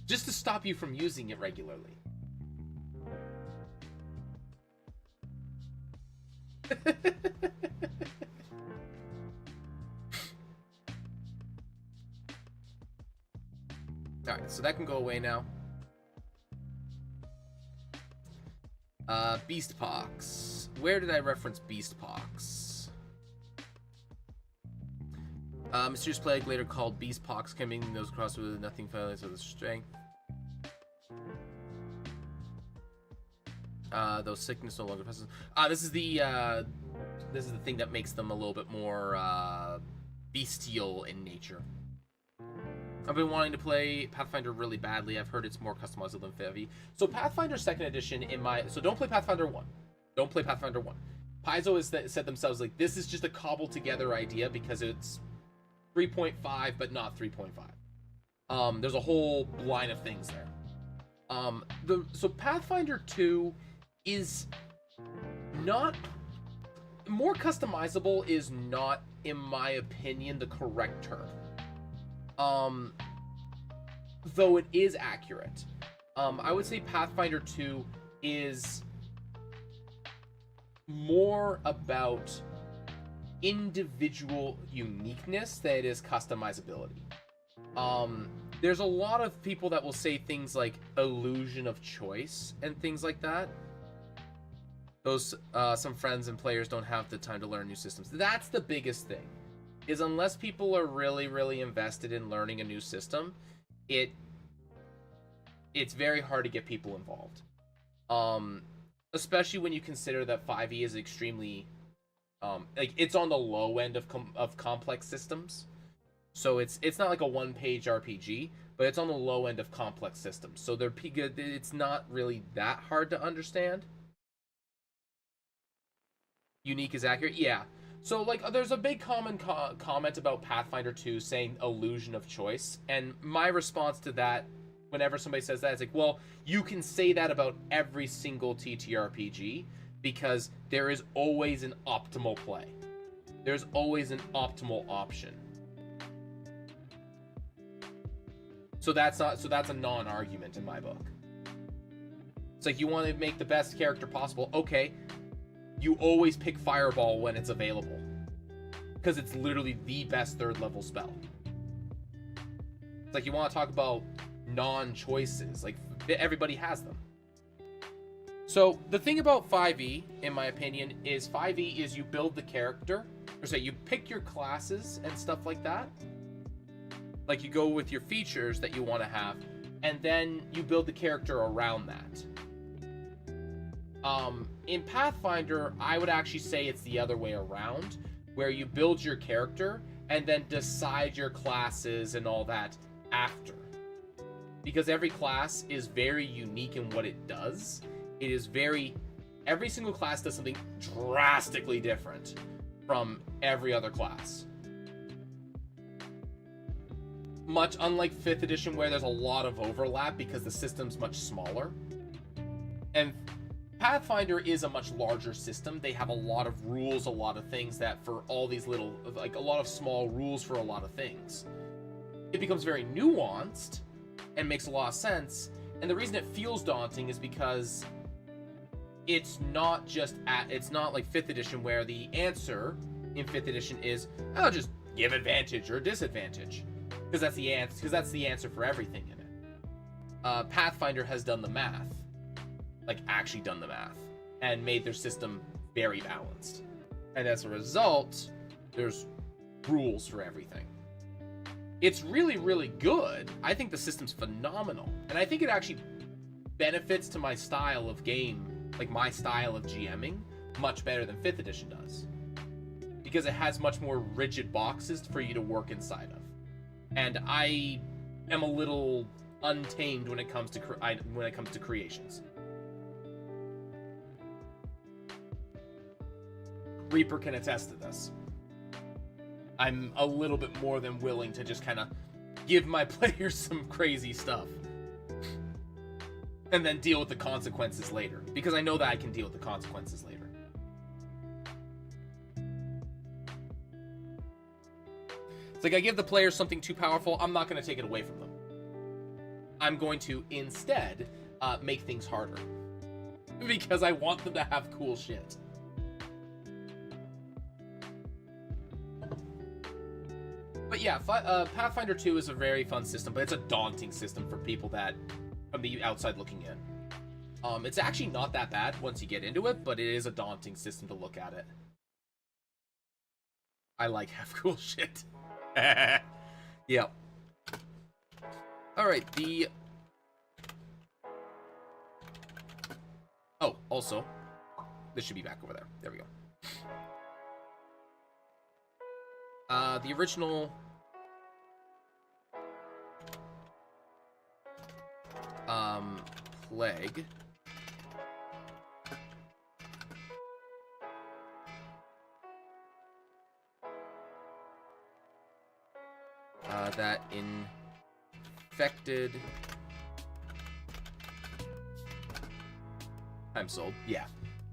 Just to stop you from using it regularly. Alright, so that can go away now. Beast Pox. Where did I reference Beast Pox? Mysterious plague later called Beast Pox, coming those across with nothing violates of the strength. Those sickness no longer present. This is the thing that makes them a little bit more bestial in nature. I've been wanting to play Pathfinder really badly. I've heard it's more customizable than 5e. So Pathfinder 2nd edition so don't play Pathfinder 1. Don't play Pathfinder 1. Paizo has said themselves, like, this is just a cobbled together idea because it's 3.5 but not 3.5. There's a whole line of things there. So Pathfinder 2 is not... More customizable is not, in my opinion, the correct term. Though it is accurate. I would say Pathfinder 2 is more about individual uniqueness than it is customizability. There's a lot of people that will say things like illusion of choice and things like that. Those, some friends and players don't have the time to learn new systems. That's the biggest thing. Is unless people are really, really invested in learning a new system, it's very hard to get people involved. Especially when you consider that 5e is extremely, like, it's on the low end of complex systems. So it's not like a one-page RPG, but it's on the low end of complex systems. So it's not really that hard to understand. Unique is accurate, yeah. So, like, there's a big common comment about Pathfinder 2 saying illusion of choice, and my response to that whenever somebody says that, it's like, well, you can say that about every single TTRPG because there is always an optimal play. There's always an optimal option. So that's a non-argument in my book. It's like, you want to make the best character possible. Okay, you always pick Fireball when it's available, because it's literally the best 3rd level spell. It's like, you want to talk about non-choices, like everybody has them. So the thing about 5e, in my opinion, is 5e is you build the character, or say you pick your classes and stuff like that. Like, you go with your features that you want to have, and then you build the character around that. In Pathfinder, I would actually say it's the other way around, where you build your character and then decide your classes and all that after. Because every class is very unique in what it does. It is every single class does something drastically different from every other class. Much unlike 5th edition, where there's a lot of overlap because the system's much smaller. And Pathfinder is a much larger system. They have a lot of rules, a lot of things that for all these little, like a lot of small rules for a lot of things. It becomes very nuanced and makes a lot of sense. And the reason it feels daunting is because it's not like 5th edition, where the answer in 5th edition is, oh, just give advantage or disadvantage. Because that's the answer for everything in it. Pathfinder has done the math. Like, actually done the math. And made their system very balanced. And as a result, there's rules for everything. It's really, really good. I think the system's phenomenal. And I think it actually benefits to my style of game, like my style of GMing, much better than 5th edition does. Because it has much more rigid boxes for you to work inside of. And I am a little untamed when it comes to creations. Reaper can attest to this. I'm a little bit more than willing to just kind of give my players some crazy stuff. And then deal with the consequences later. Because I know that I can deal with the consequences later. It's like, I give the players something too powerful, I'm not going to take it away from them. I'm going to instead make things harder. Because I want them to have cool shit. But yeah, Pathfinder 2 is a very fun system, but it's a daunting system for people that, from the outside looking in. It's actually not that bad once you get into it, but it is a daunting system to look at it. I like have cool shit. Yep. Alright, oh, also, this should be back over there. There we go. The original Plague that infected. I'm sold. Yeah.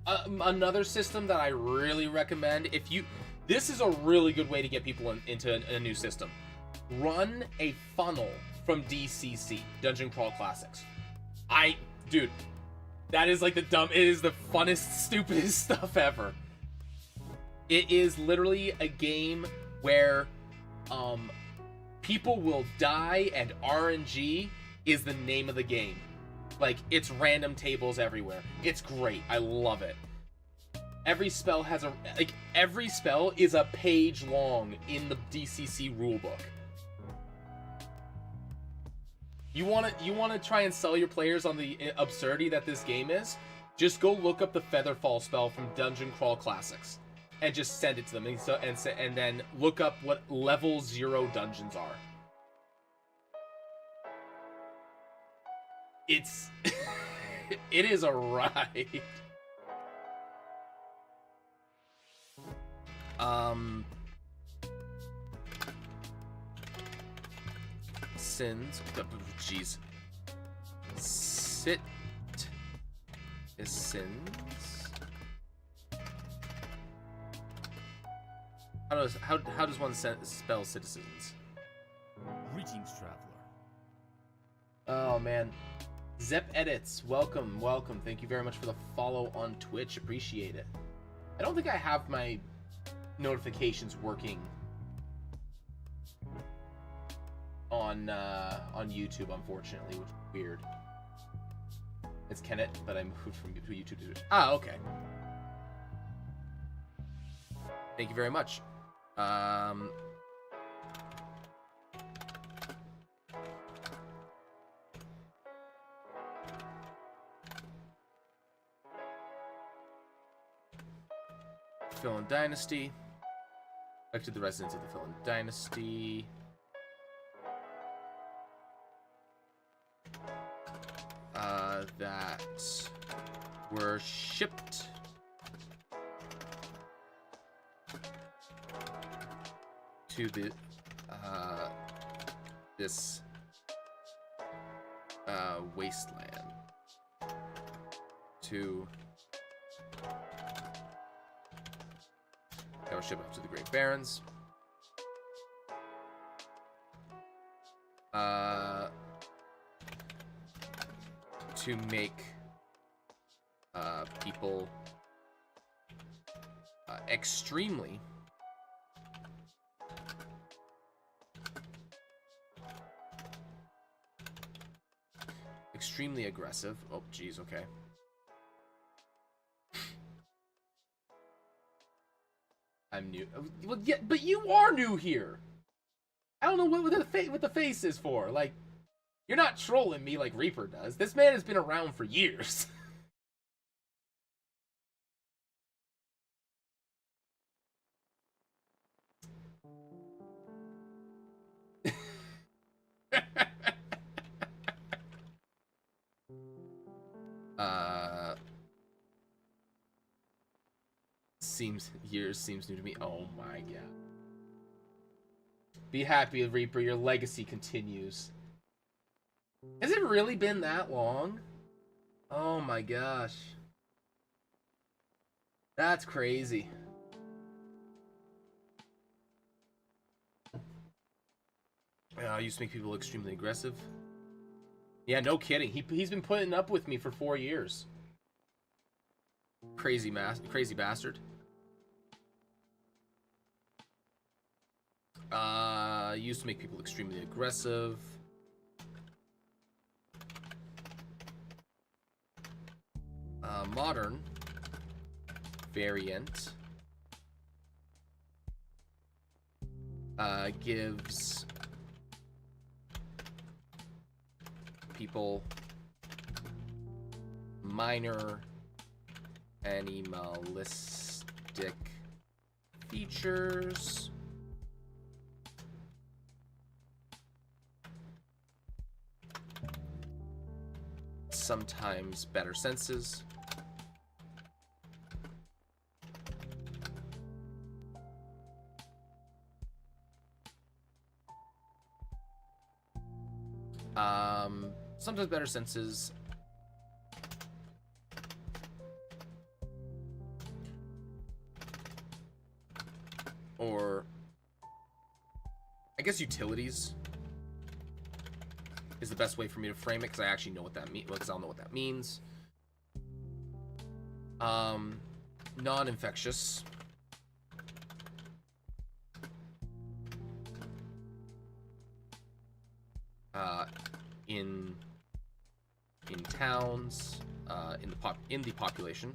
Another system that I really recommend, this is a really good way to get people into a new system. Run a funnel from DCC, Dungeon Crawl Classics. Dude, that is like it is the funnest, stupidest stuff ever. It is literally a game where, people will die and RNG is the name of the game. Like, it's random tables everywhere. It's great. I love it. Every spell is a page long in the DCC rulebook. You want to try and sell your players on the absurdity that this game is? Just go look up the Featherfall spell from Dungeon Crawl Classics and just send it to them, and then look up what level 0 dungeons are. It's it is a ride. Sins. Jeez. Citizens. How does one spell citizens? Greetings, traveler. Oh man, Zep Edits, welcome. Thank you very much for the follow on Twitch. Appreciate it. I don't think I have my notifications working on YouTube, unfortunately, which is weird. It's Kenneth, but I moved from YouTube to Twitch. Ah, okay. Thank you very much. Philin Dynasty. Back to the residents of the Philin Dynasty. That were shipped to the this wasteland to that was shipped up to the Great Barrens. To make people extremely aggressive. Oh, geez, okay. I'm new. Well, yeah, but you are new here. I don't know what the face is for. Like, you're not trolling me like Reaper does. This man has been around for years. Seems new to me. Oh my god. Be happy, Reaper. Your legacy continues. Has it really been that long? Oh my gosh. That's crazy. I used to make people extremely aggressive. Yeah, no kidding. He's been putting up with me for 4 years. Crazy bastard. Used to make people extremely aggressive. Modern variant gives people minor animalistic features. Sometimes better senses. Sometimes better senses. Or, I guess utilities is the best way for me to frame it, because I actually know what that means. Because I'll know what that means. Non-infectious. In towns, in the population.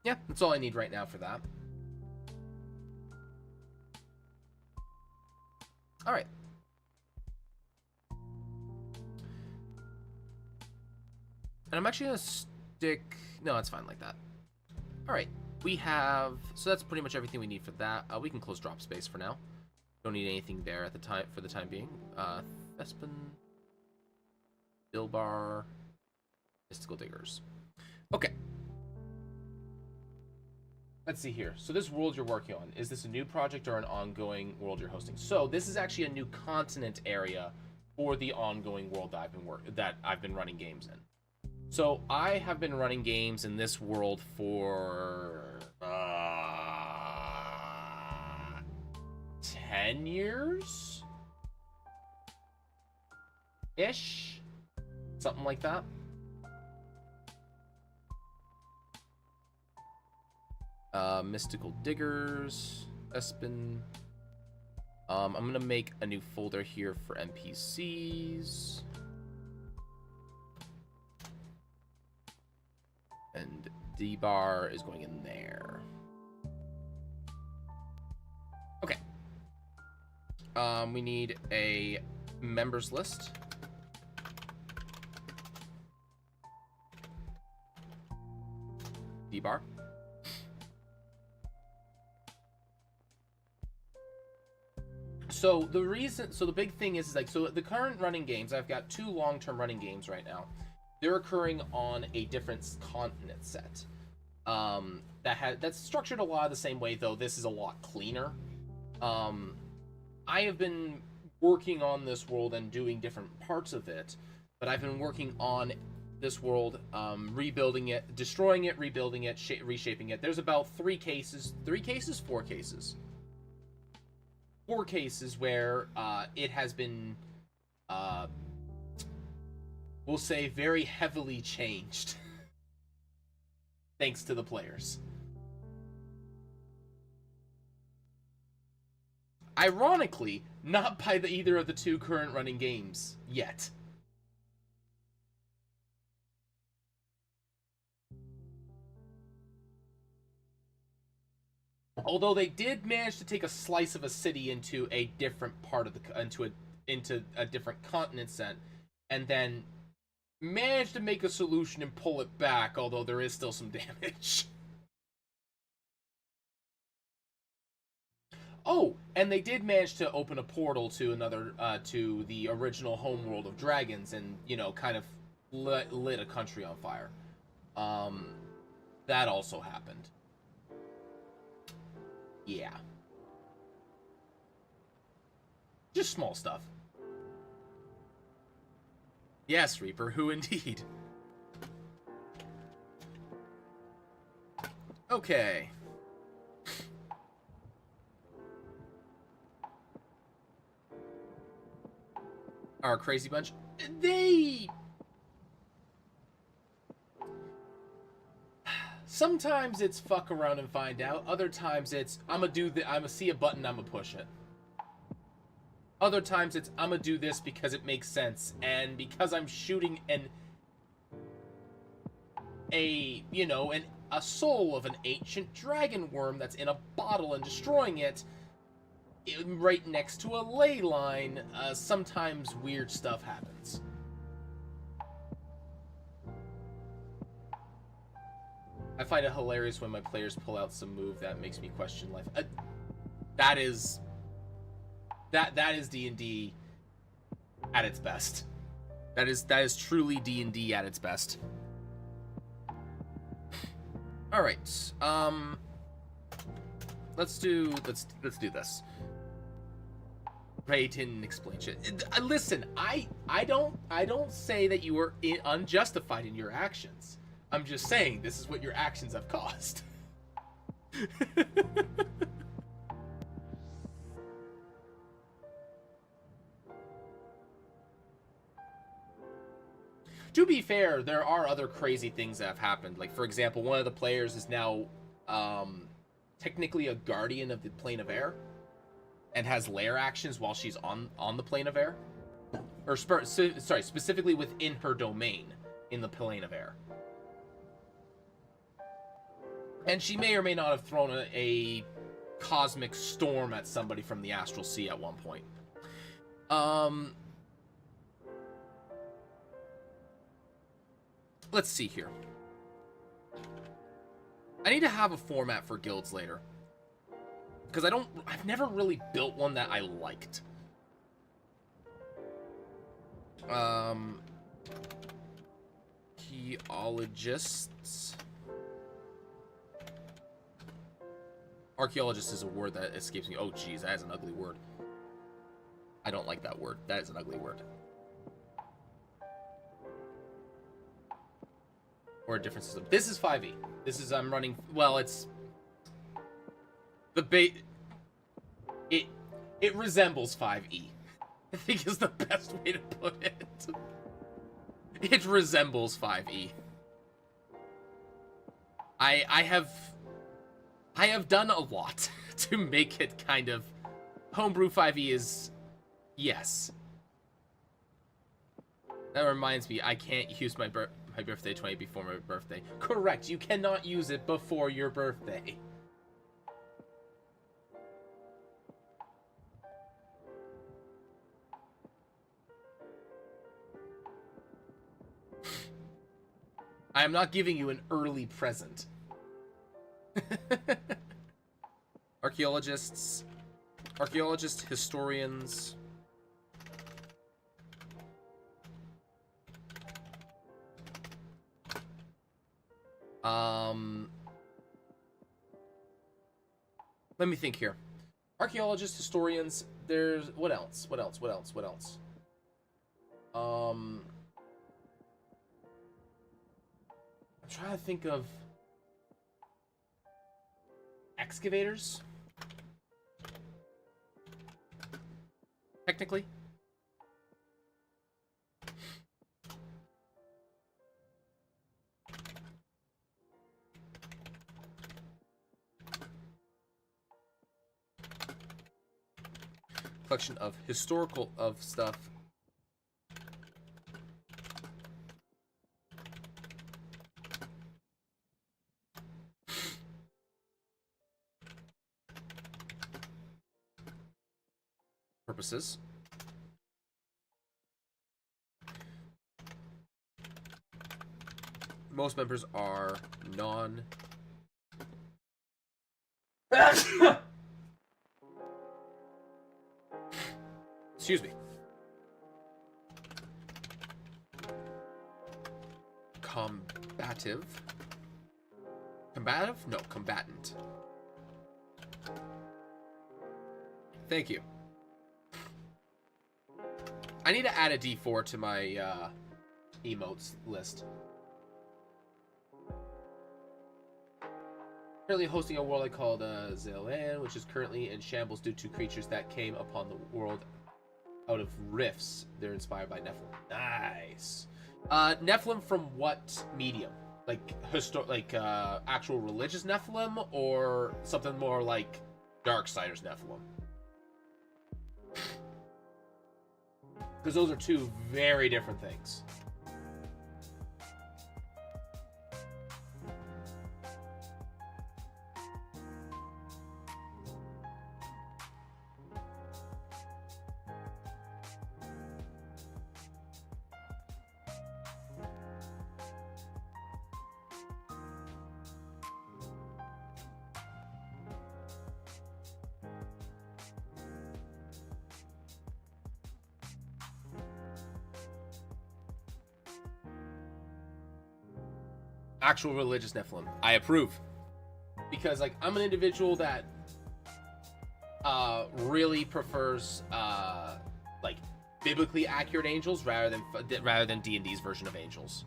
Yeah, that's all I need right now for that. All right. And I'm actually gonna stick. No, it's fine like that. All right. We have, so that's pretty much everything we need for that. We can close drop space for now. Don't need anything there at the time for the time being. Thespin, Bilbar, Mystical Diggers. Okay. let's see here. So this world you're working on, is this a new project or an ongoing world you're hosting? So this is actually a new continent area for the ongoing world that I've been running games in. So I have been running games in this world for 10 years ish, something like that. Mystical Diggers, Espen. I'm gonna make a new folder here for NPCs. And D-bar is going in there. Okay. We need a members list. D-bar. So the big thing is like, so the current running games, I've got 2 long-term running games right now. They're occurring on a different continent set. That's structured a lot of the same way, though this is a lot cleaner. I have been working on this world and doing different parts of it, but I've been working on this world, rebuilding it, destroying it, rebuilding it, reshaping it. There's about 4 cases where it has been, we'll say, very heavily changed. Thanks to the players. Ironically, not by either of the 2 current running games yet. Although they did manage to take a slice of a city into a different part of the into a different continent set, and then managed to make a solution and pull it back, although there is still some damage. Oh, and they did manage to open a portal to another, to the original homeworld of dragons, and, you know, kind of lit a country on fire. That also happened. Yeah. Just small stuff. Yes, Reaper, who indeed? Okay. Our crazy bunch, they... Sometimes it's fuck around and find out. Other times it's, I'ma see a button, I'ma push it. Other times it's, I'ma do this because it makes sense, and because I'm shooting a soul of an ancient dragon worm that's in a bottle and destroying it right next to a ley line, sometimes weird stuff happens. I find it hilarious when my players pull out some move that makes me question life. That is D&D at its best. That is truly D&D at its best. All right. Let's do this. Ray didn't explain shit. Listen, I don't say that you were unjustified in your actions. I'm just saying this is what your actions have caused. To be fair, there are other crazy things that have happened. Like, for example, one of the players is now technically a guardian of the plane of air and has lair actions while she's on the plane of air. Or, sorry, specifically within her domain in the plane of air. And she may or may not have thrown a cosmic storm at somebody from the astral sea at one point. Let's see here. I need to have a format for guilds later. Because I've never really built one that I liked. Archaeologists. Archaeologist is a word that escapes me. Oh, geez, that is an ugly word. I don't like that word. That is an ugly word. Or a different system. This is 5e. This is, I'm running, well, it's... The It resembles 5e. I think is the best way to put it. It resembles 5e. I have done a lot to make it kind of... Homebrew 5e is... Yes. That reminds me, I can't use my birthday 20 before my birthday. Correct, you cannot use it before your birthday. I am not giving you an early present. Archaeologists, historians. Let me think here. Archaeologists, historians, there's... What else? I'm trying to think of... Excavators? Technically? Collection of historical of stuff. Purposes. Most members are non... Excuse me. Combative? Combative? No, combatant. Thank you. I need to add a D4 to my emotes list. Currently hosting a world I called Zelan, which is currently in shambles due to creatures that came upon the world out of rifts. They're inspired by Nephilim. Nice. Nephilim from what medium? Like actual religious Nephilim, or something more like Darksiders Nephilim? Because those are two very different things. Actual religious Nephilim. I approve. Because, like, I'm an individual that really prefers like biblically accurate angels rather than D&D's version of angels.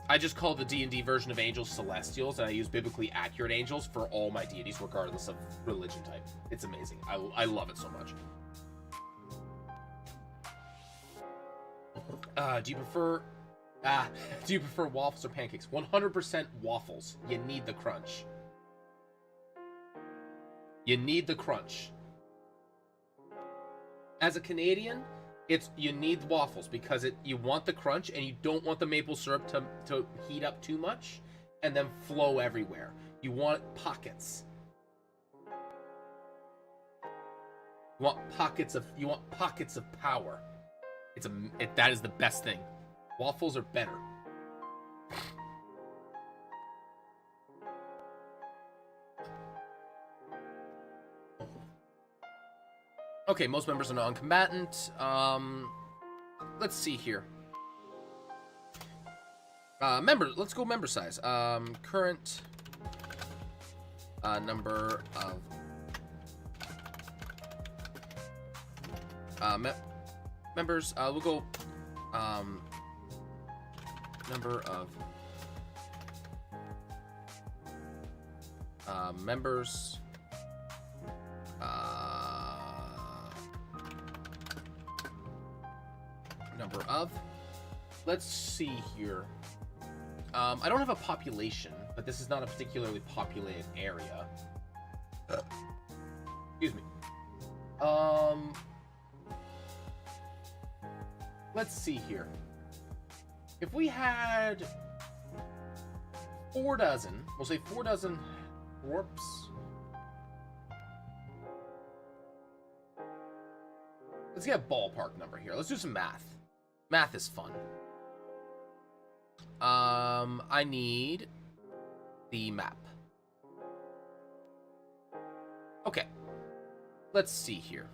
I just call the D&D version of angels celestials, and I use biblically accurate angels for all my deities, regardless of religion type. It's amazing. I love it so much. Do you prefer waffles or pancakes? 100% waffles. You need the crunch. You need the crunch. As a Canadian, you need waffles because you want the crunch and you don't want the maple syrup to heat up too much and then flow everywhere. You want pockets. You want pockets of power. That is the best thing. Waffles are better. Okay, most members are non-combatant. Let's see here. Let's go member size. Current number of members. We'll go number of members. Number of. Let's see here. I don't have a population, but this is not a particularly populated area. Excuse me. Let's see here. If we had 4 dozen, we'll say 4 dozen warps. Let's get a ballpark number here. Let's do some math. Math is fun. I need the map. Okay. Let's see here.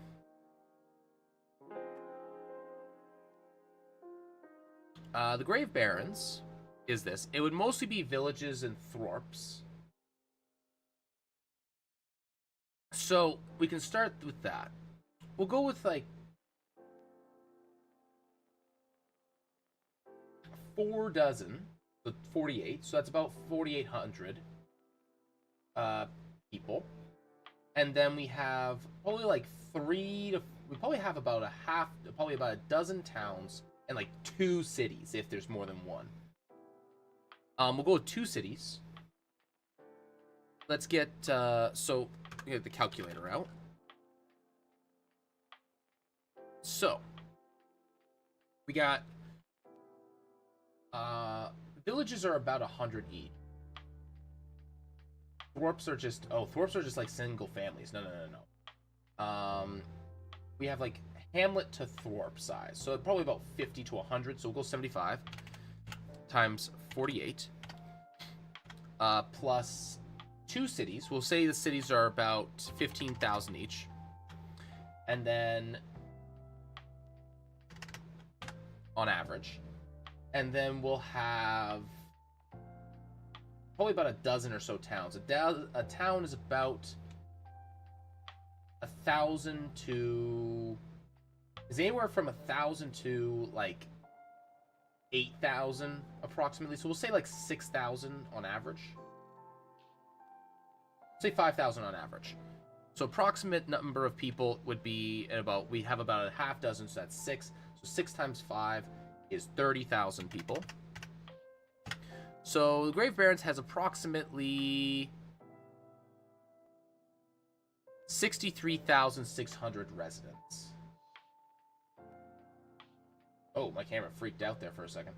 The Grave Barrens is this. It would mostly be villages and thorps. So we can start with that. We'll go with like 4 dozen, so 48. So that's about 4,800 people. And then we have probably like we probably have about probably about a dozen towns and like 2 cities if there's more than one. We'll go with 2 cities. Let's get so get the calculator out. So we got villages are about 100 each. Thorps are just like single families. No. We have like hamlet to thorp size, so probably about 50 to 100. So we'll go 75 times 48 plus 2 cities. We'll say the cities are about 15,000 each, and then on average, and then we'll have probably about a dozen or so towns. A town is about 1,000 to anywhere from 1,000 to like 8,000 approximately. So we'll say like 6,000 on average. Say 5,000 on average. So approximate number of people would be we have about a half dozen, so that's 6. So 6 times 5 is 30,000 people. So the Grave Barrens has approximately 63,600 residents. Oh, my camera freaked out there for a second.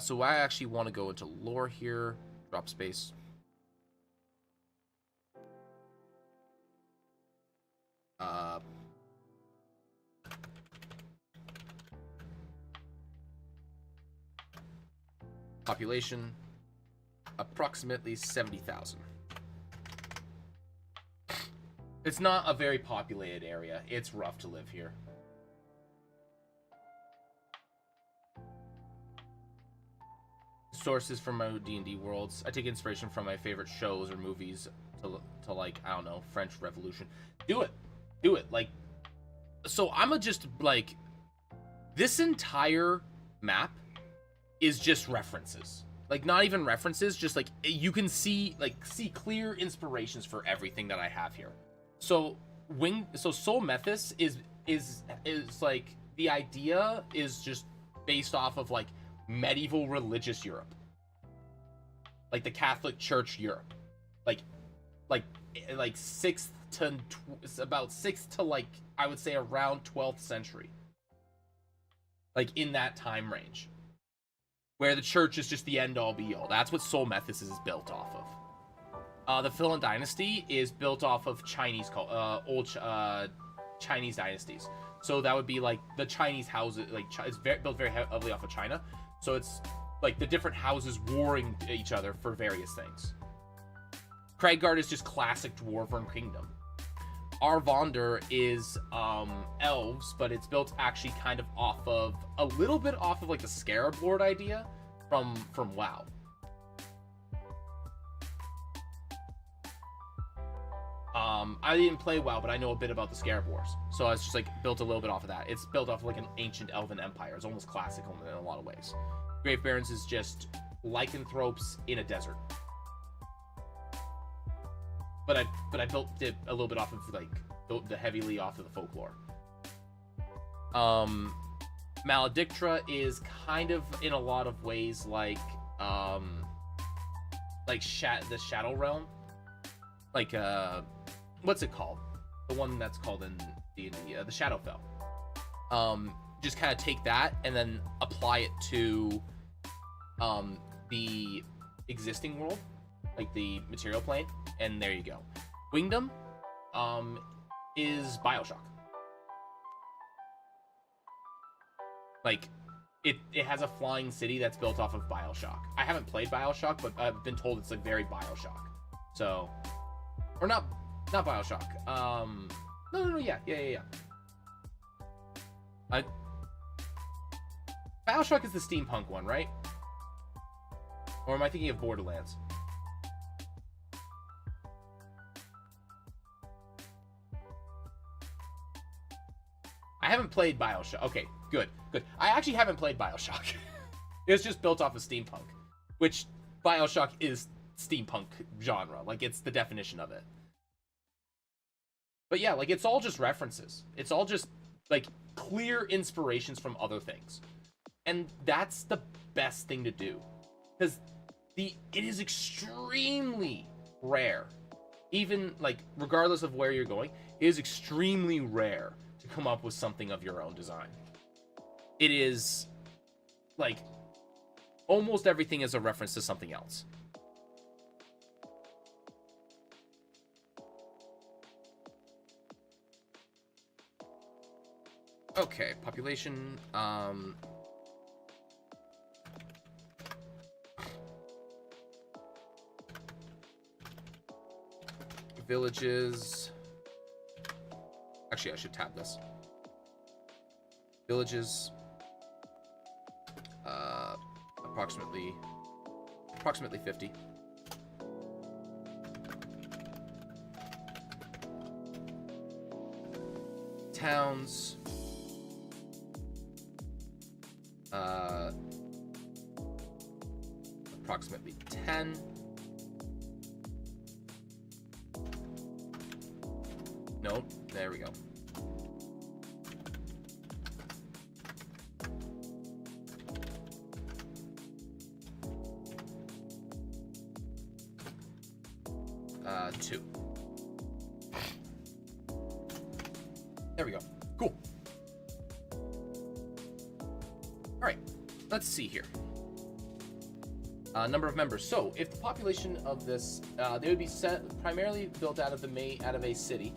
So I actually want to go into lore here. Drop space. Population, approximately 70,000. It's not a very populated area. It's rough to live here. Sources from my D&D worlds. I take inspiration from my favorite shows or movies to like, I don't know, French Revolution. Do it. Like, so I'm just like, this entire map is just references. Like, not even references, just like you can see clear inspirations for everything that I have here. So Sol Methus is like, the idea is just based off of like medieval religious Europe, like the Catholic Church Europe, like 6th to about 6th to like, I would say around 12th century, like in that time range, where the church is just the end all be all. That's what Sol Methus is built off of. The Philin dynasty is built off of old Chinese dynasties. So that would be like the Chinese houses, like it's built very heavily off of China. So it's like the different houses warring each other for various things. Kreigard is just classic Dwarven kingdom. Arvonder is elves, but it's built actually kind of off of a little bit off of like the Scarab Lord idea from WoW. I didn't play WoW, but I know a bit about the Scarab Wars, so it's just like built a little bit off of that. It's built off of like an ancient elven empire. It's almost classical in a lot of ways. Grave Barons is just lycanthropes in a desert. But I built it a little bit off of like the heavily off of the folklore. Maledictra is kind of in a lot of ways like the Shadow Realm, like what's it called? The one that's called in D&D, the Shadowfell. Just kind of take that and then apply it to the existing world, like the material plane, and there you go. Wingdom is BioShock. Like it has a flying city that's built off of BioShock. I haven't played BioShock, but I've been told it's like very BioShock. So, or not BioShock. No, yeah. BioShock is the steampunk one, right? Or am I thinking of Borderlands? I haven't played BioShock. Okay, good. I actually haven't played BioShock. It's just built off of steampunk, which BioShock is steampunk genre. Like, it's the definition of it. But yeah, like, it's all just references. It's all just, like, clear inspirations from other things. And that's the best thing to do. Because it is extremely rare. Even, like, regardless of where you're going, it is extremely rare to come up with something of your own design. It is, like, almost everything is a reference to something else. Okay, population, villages. Actually, I should tab this. Villages. Approximately 50. Towns. Approximately 10. Nope, there we go. Two. There we go. Cool. All right, let's see here. Number of members. So, if the population of this, they would be primarily built out of a city,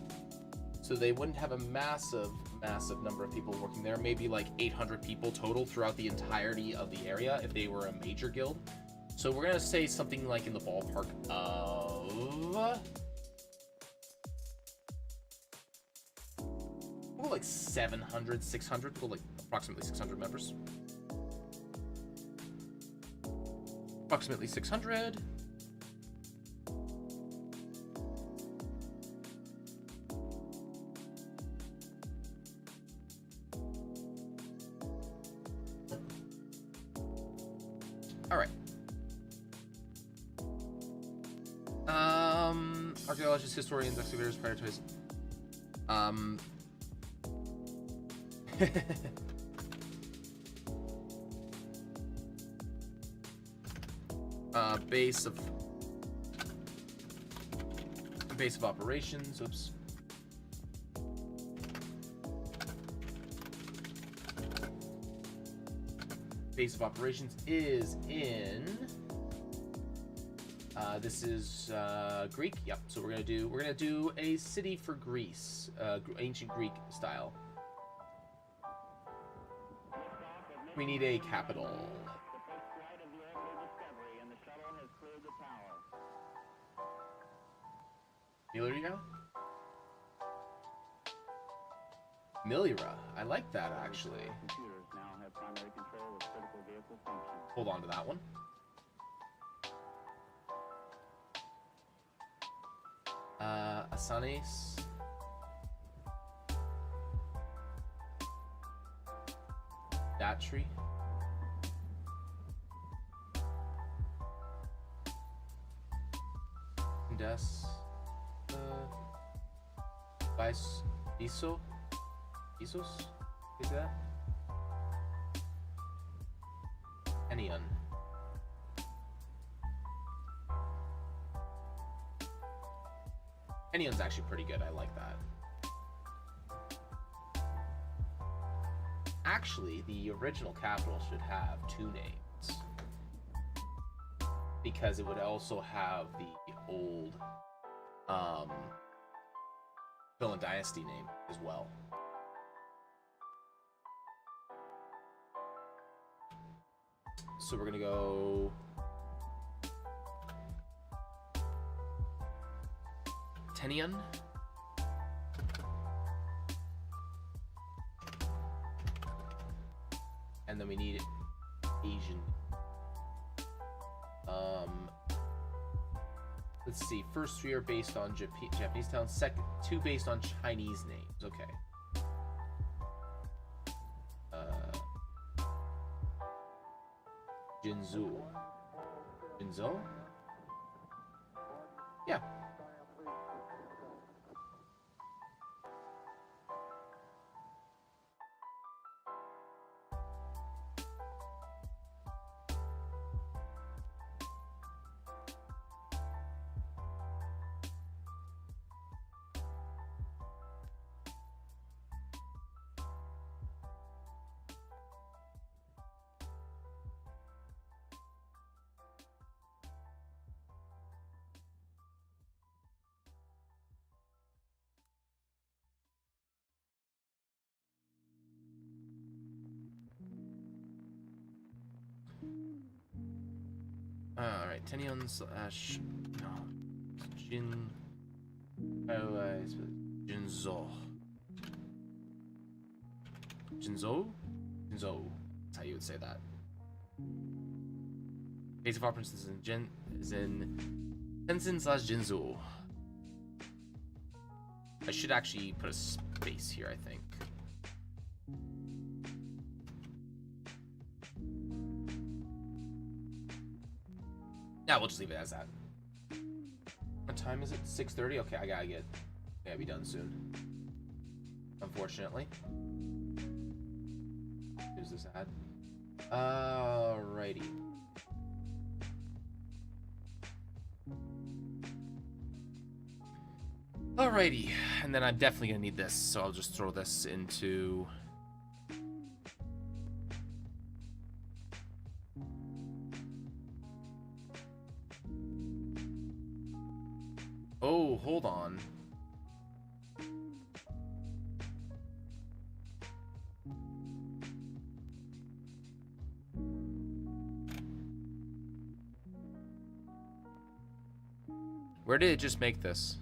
so they wouldn't have a massive number of people working there. Maybe like 800 people total throughout the entirety of the area if they were a major guild. So we're gonna say something like in the ballpark of we'll go like 700, 600. We'll go like approximately 600 members. Approximately 600. All right. Archaeologists, historians, excavators, prioritize. Base of operations. Oops. Base of operations is in. This is Greek. Yep. So we're gonna do a city for Greece, ancient Greek style. We need a capital. There you go. Milira. I like that, actually. Computers now have primary control of critical vehicle functions. Hold on to that one. Asanes. Datri. Des. Isos? Is that? Enion. Enion's actually pretty good. I like that. Actually, the original capital should have 2 names. Because it would also have the old Villain Dynasty name as well. So we're gonna go Tenion. And then we need Asian. Let's see. First 3 are based on Japanese towns. Second 2 based on Chinese names. Okay. Jinzhou. Jinzhou? Yeah. Alright, Tenion slash Jin. Jinzhou. Jinzhou? Jinzhou. That's how you would say that. Base of operations is in Tenzin slash Jinzhou. I should actually put a space here, I think. Yeah, we'll just leave it as that. What time is it? 6:30? Okay, I gotta be done soon. Unfortunately. Who's this ad? Alrighty. Alrighty, and then I'm definitely gonna need this, so I'll just throw this into... Oh, hold on. Where did it just make this?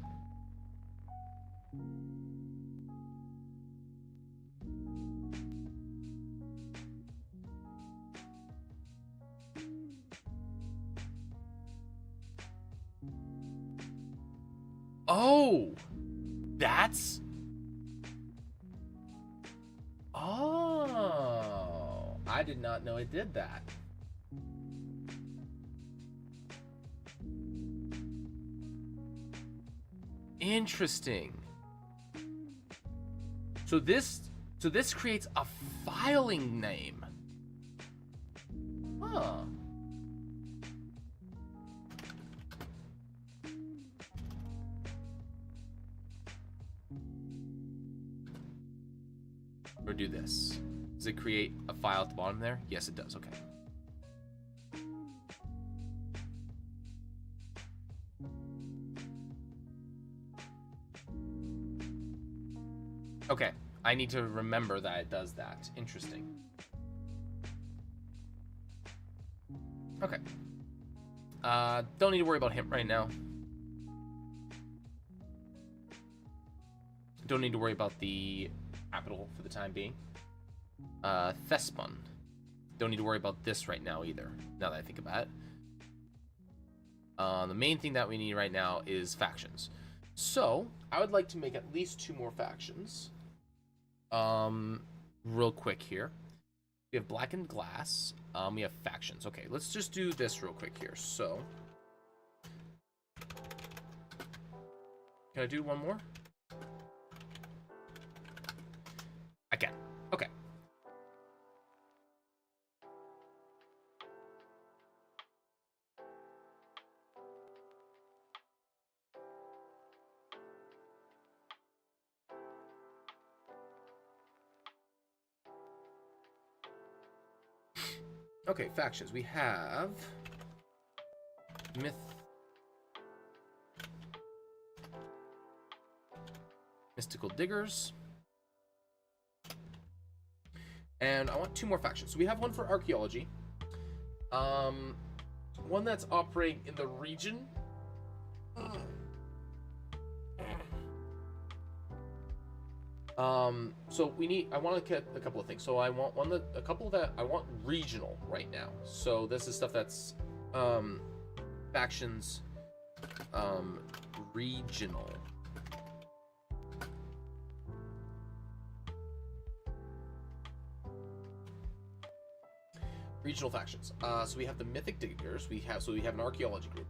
Oh, that's... Oh, I did not know it did that. Interesting. So this creates a filing name. Huh. Or do this. Does it create a file at the bottom there? Yes, it does. Okay. Okay. I need to remember that it does that. Interesting. Okay. Don't need to worry about him right now. Don't need to worry about the capital for the time being. Thespon. Don't need to worry about this right now either, now that I think about it. The main thing that we need right now is factions. So, I would like to make at least 2 more factions. Real quick here. We have Blackened Glass. We have factions. Okay, let's just do this real quick here. So, can I do one more? I can. Okay. Okay, factions. We have Mystical Diggers. And I want 2 more factions. So we have one for archaeology. One that's operating in the region. So I want to get a couple of things. So I want I want regional right now. So this is stuff that's factions regional. Regional factions. So we have the Mythic Diggers. We have an archaeology group.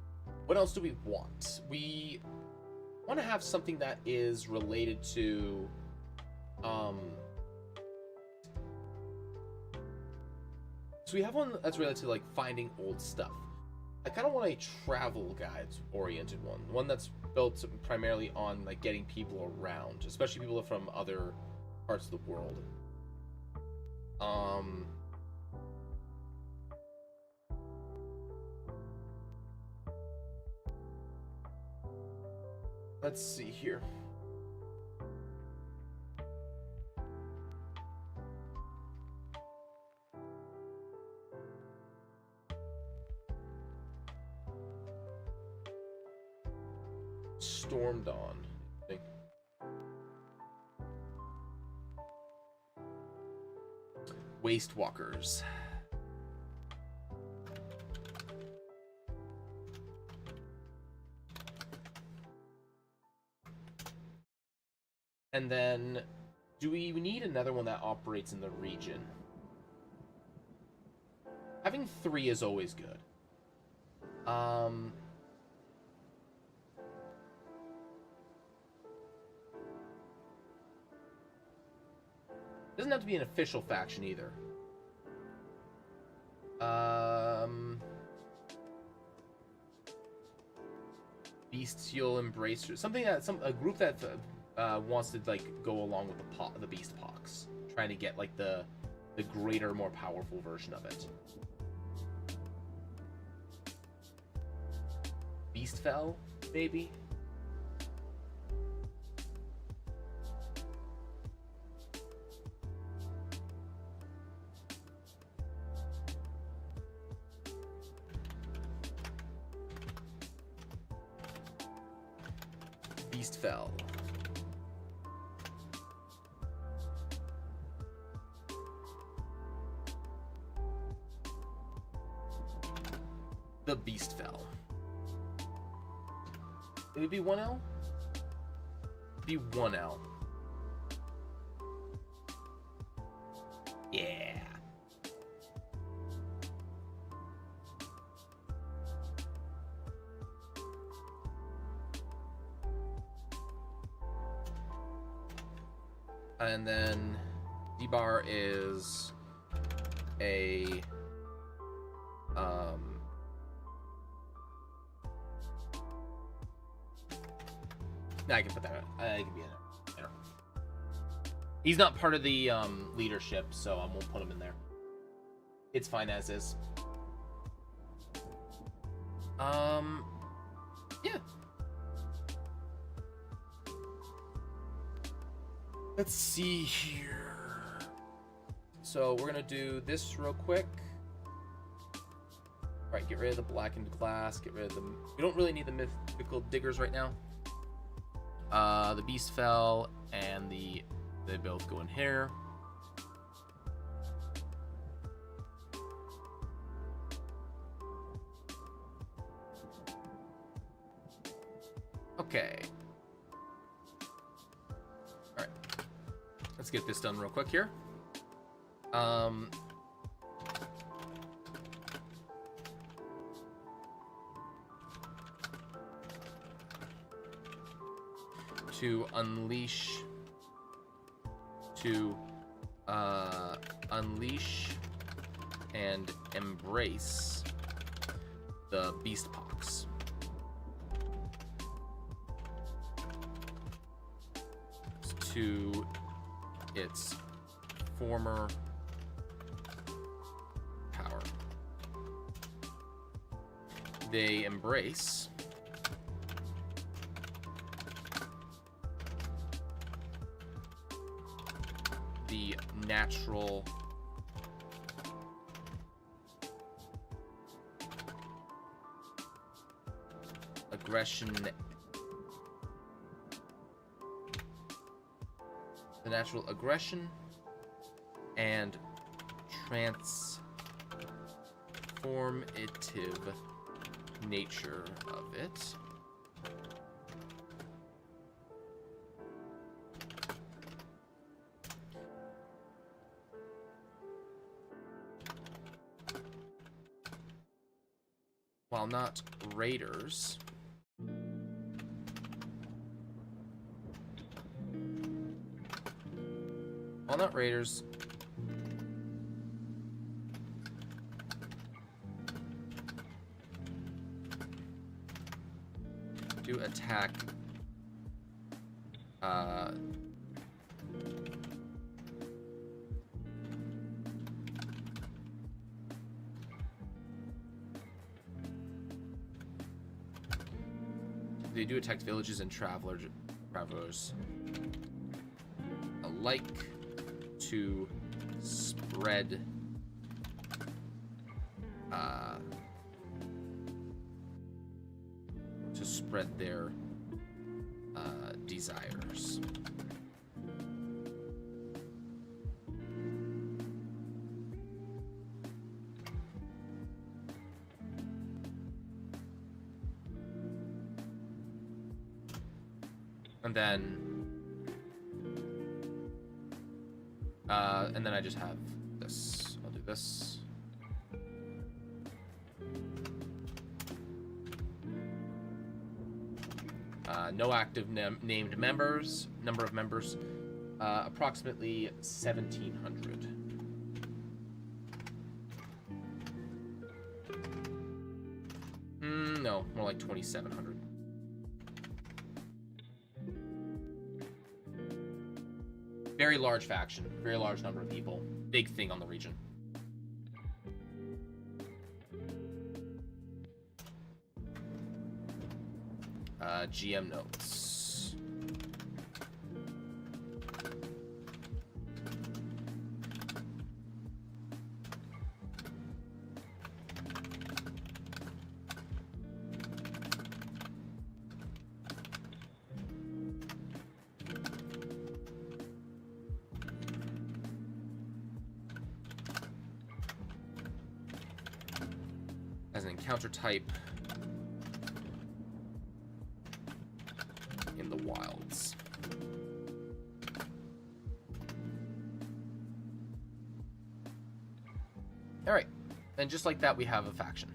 What else do we want? We want to have something that is related to so we have one that's related to like finding old stuff. I kind of want a travel guides oriented one that's built primarily on like getting people around, especially people from other parts of the world. Let's see here. Storm Dawn. Waste Walkers. And then, do we need another one that operates in the region? Having 3 is always good. Doesn't have to be an official faction either. Bestial Embracer, something that a group that wants to like go along with the Beast Pox, trying to get like the greater, more powerful version of it. Beastfell, maybe. Beastfell. The Beastfell. It would be 1L? Be 1L. Yeah. And then D-Bar is a I can put that. I can be in there. He's not part of the leadership, so I won't put him in there. It's fine as is. Yeah. Let's see here. So we're gonna do this real quick. All right, get rid of the blackened glass. Get rid of them. We don't really need the mythical diggers right now. The Beastfell and the They both go in here. Okay. Alright. Let's get this done real quick here. To unleash and embrace the beast pox. To its former power. They embrace the natural aggression, and transformative nature of it. While not raiders, do attack they do attack villages and travelers alike to spread their desires. And then I just have this. I'll do this. No active named members. Number of members, approximately 1,700. No, more like 2,700. Very large faction, very large number of people. Big thing on the region. GM notes. As an encounter type, in the wilds. All right, and just like that, we have a faction.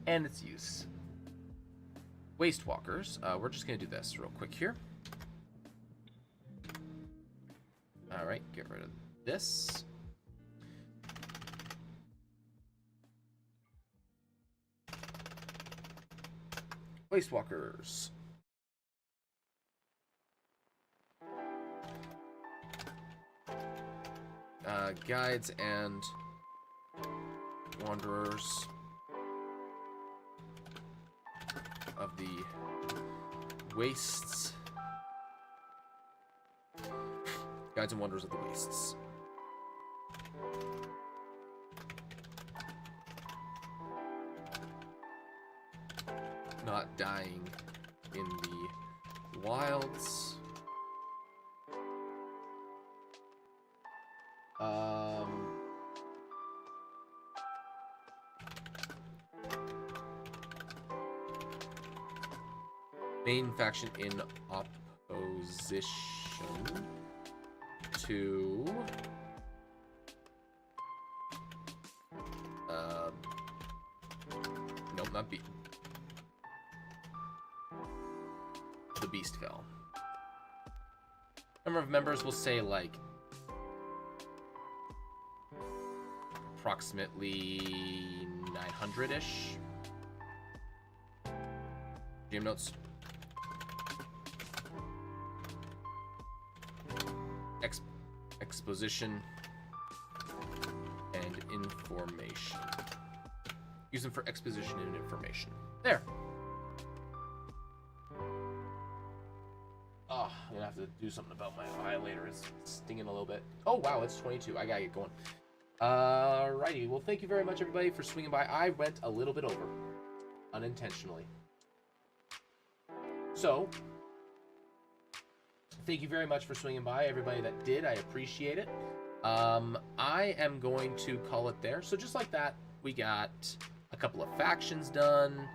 And its use. Waste Walkers. We're just gonna do this real quick here. All right, get rid of this. Waste Walkers. Guides and wanderers of the wastes. Guides and Wanderers of the Wastes. dying in the wilds. Main faction in opposition to nope, not B. The beast fell. Number of members will say like approximately 900-ish. GM notes. Exposition and information. Use them for exposition and information. There. Oh, I'm gonna have to do something about my eye later. It's stinging a little bit. Oh wow, it's 22. I gotta get going. Alrighty. Well, thank you very much, everybody, for swinging by. I went a little bit over, unintentionally. So, thank you very much for swinging by, everybody that did. I appreciate it. I am going to call it there. So just like that, we got a couple of factions done.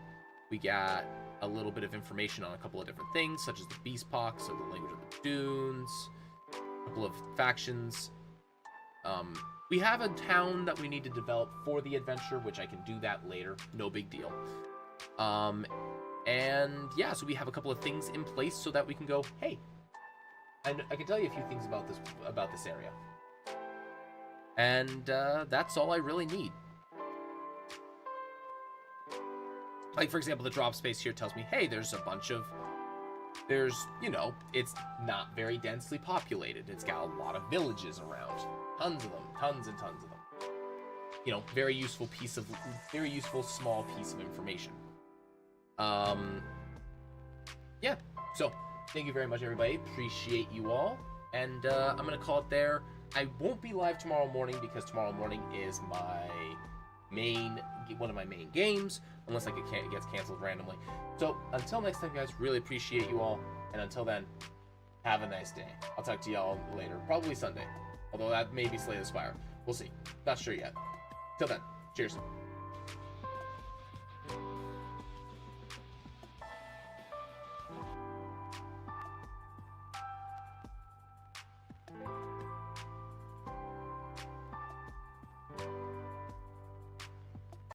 We got a little bit of information on a couple of different things, such as the Beast Pox, or the language of the Dunes. A couple of factions. We have a town that we need to develop for the adventure, which I can do that later. No big deal. And yeah, so we have a couple of things in place so that we can go, hey, I can tell you a few things about this area. And that's all I really need. Like, for example, the drop space here tells me, hey, there's, you know, it's not very densely populated. It's got a lot of villages around. Tons of them. Tons and tons of them. You know, very useful small piece of information. Yeah, so thank you very much, everybody. Appreciate you all. And I'm going to call it there. I won't be live tomorrow morning because tomorrow morning is one of my main games, unless it gets canceled randomly. So until next time, guys, really appreciate you all. And until then, have a nice day. I'll talk to y'all later, probably Sunday. Although that may be Slay the Spire. We'll see. Not sure yet. Till then, cheers.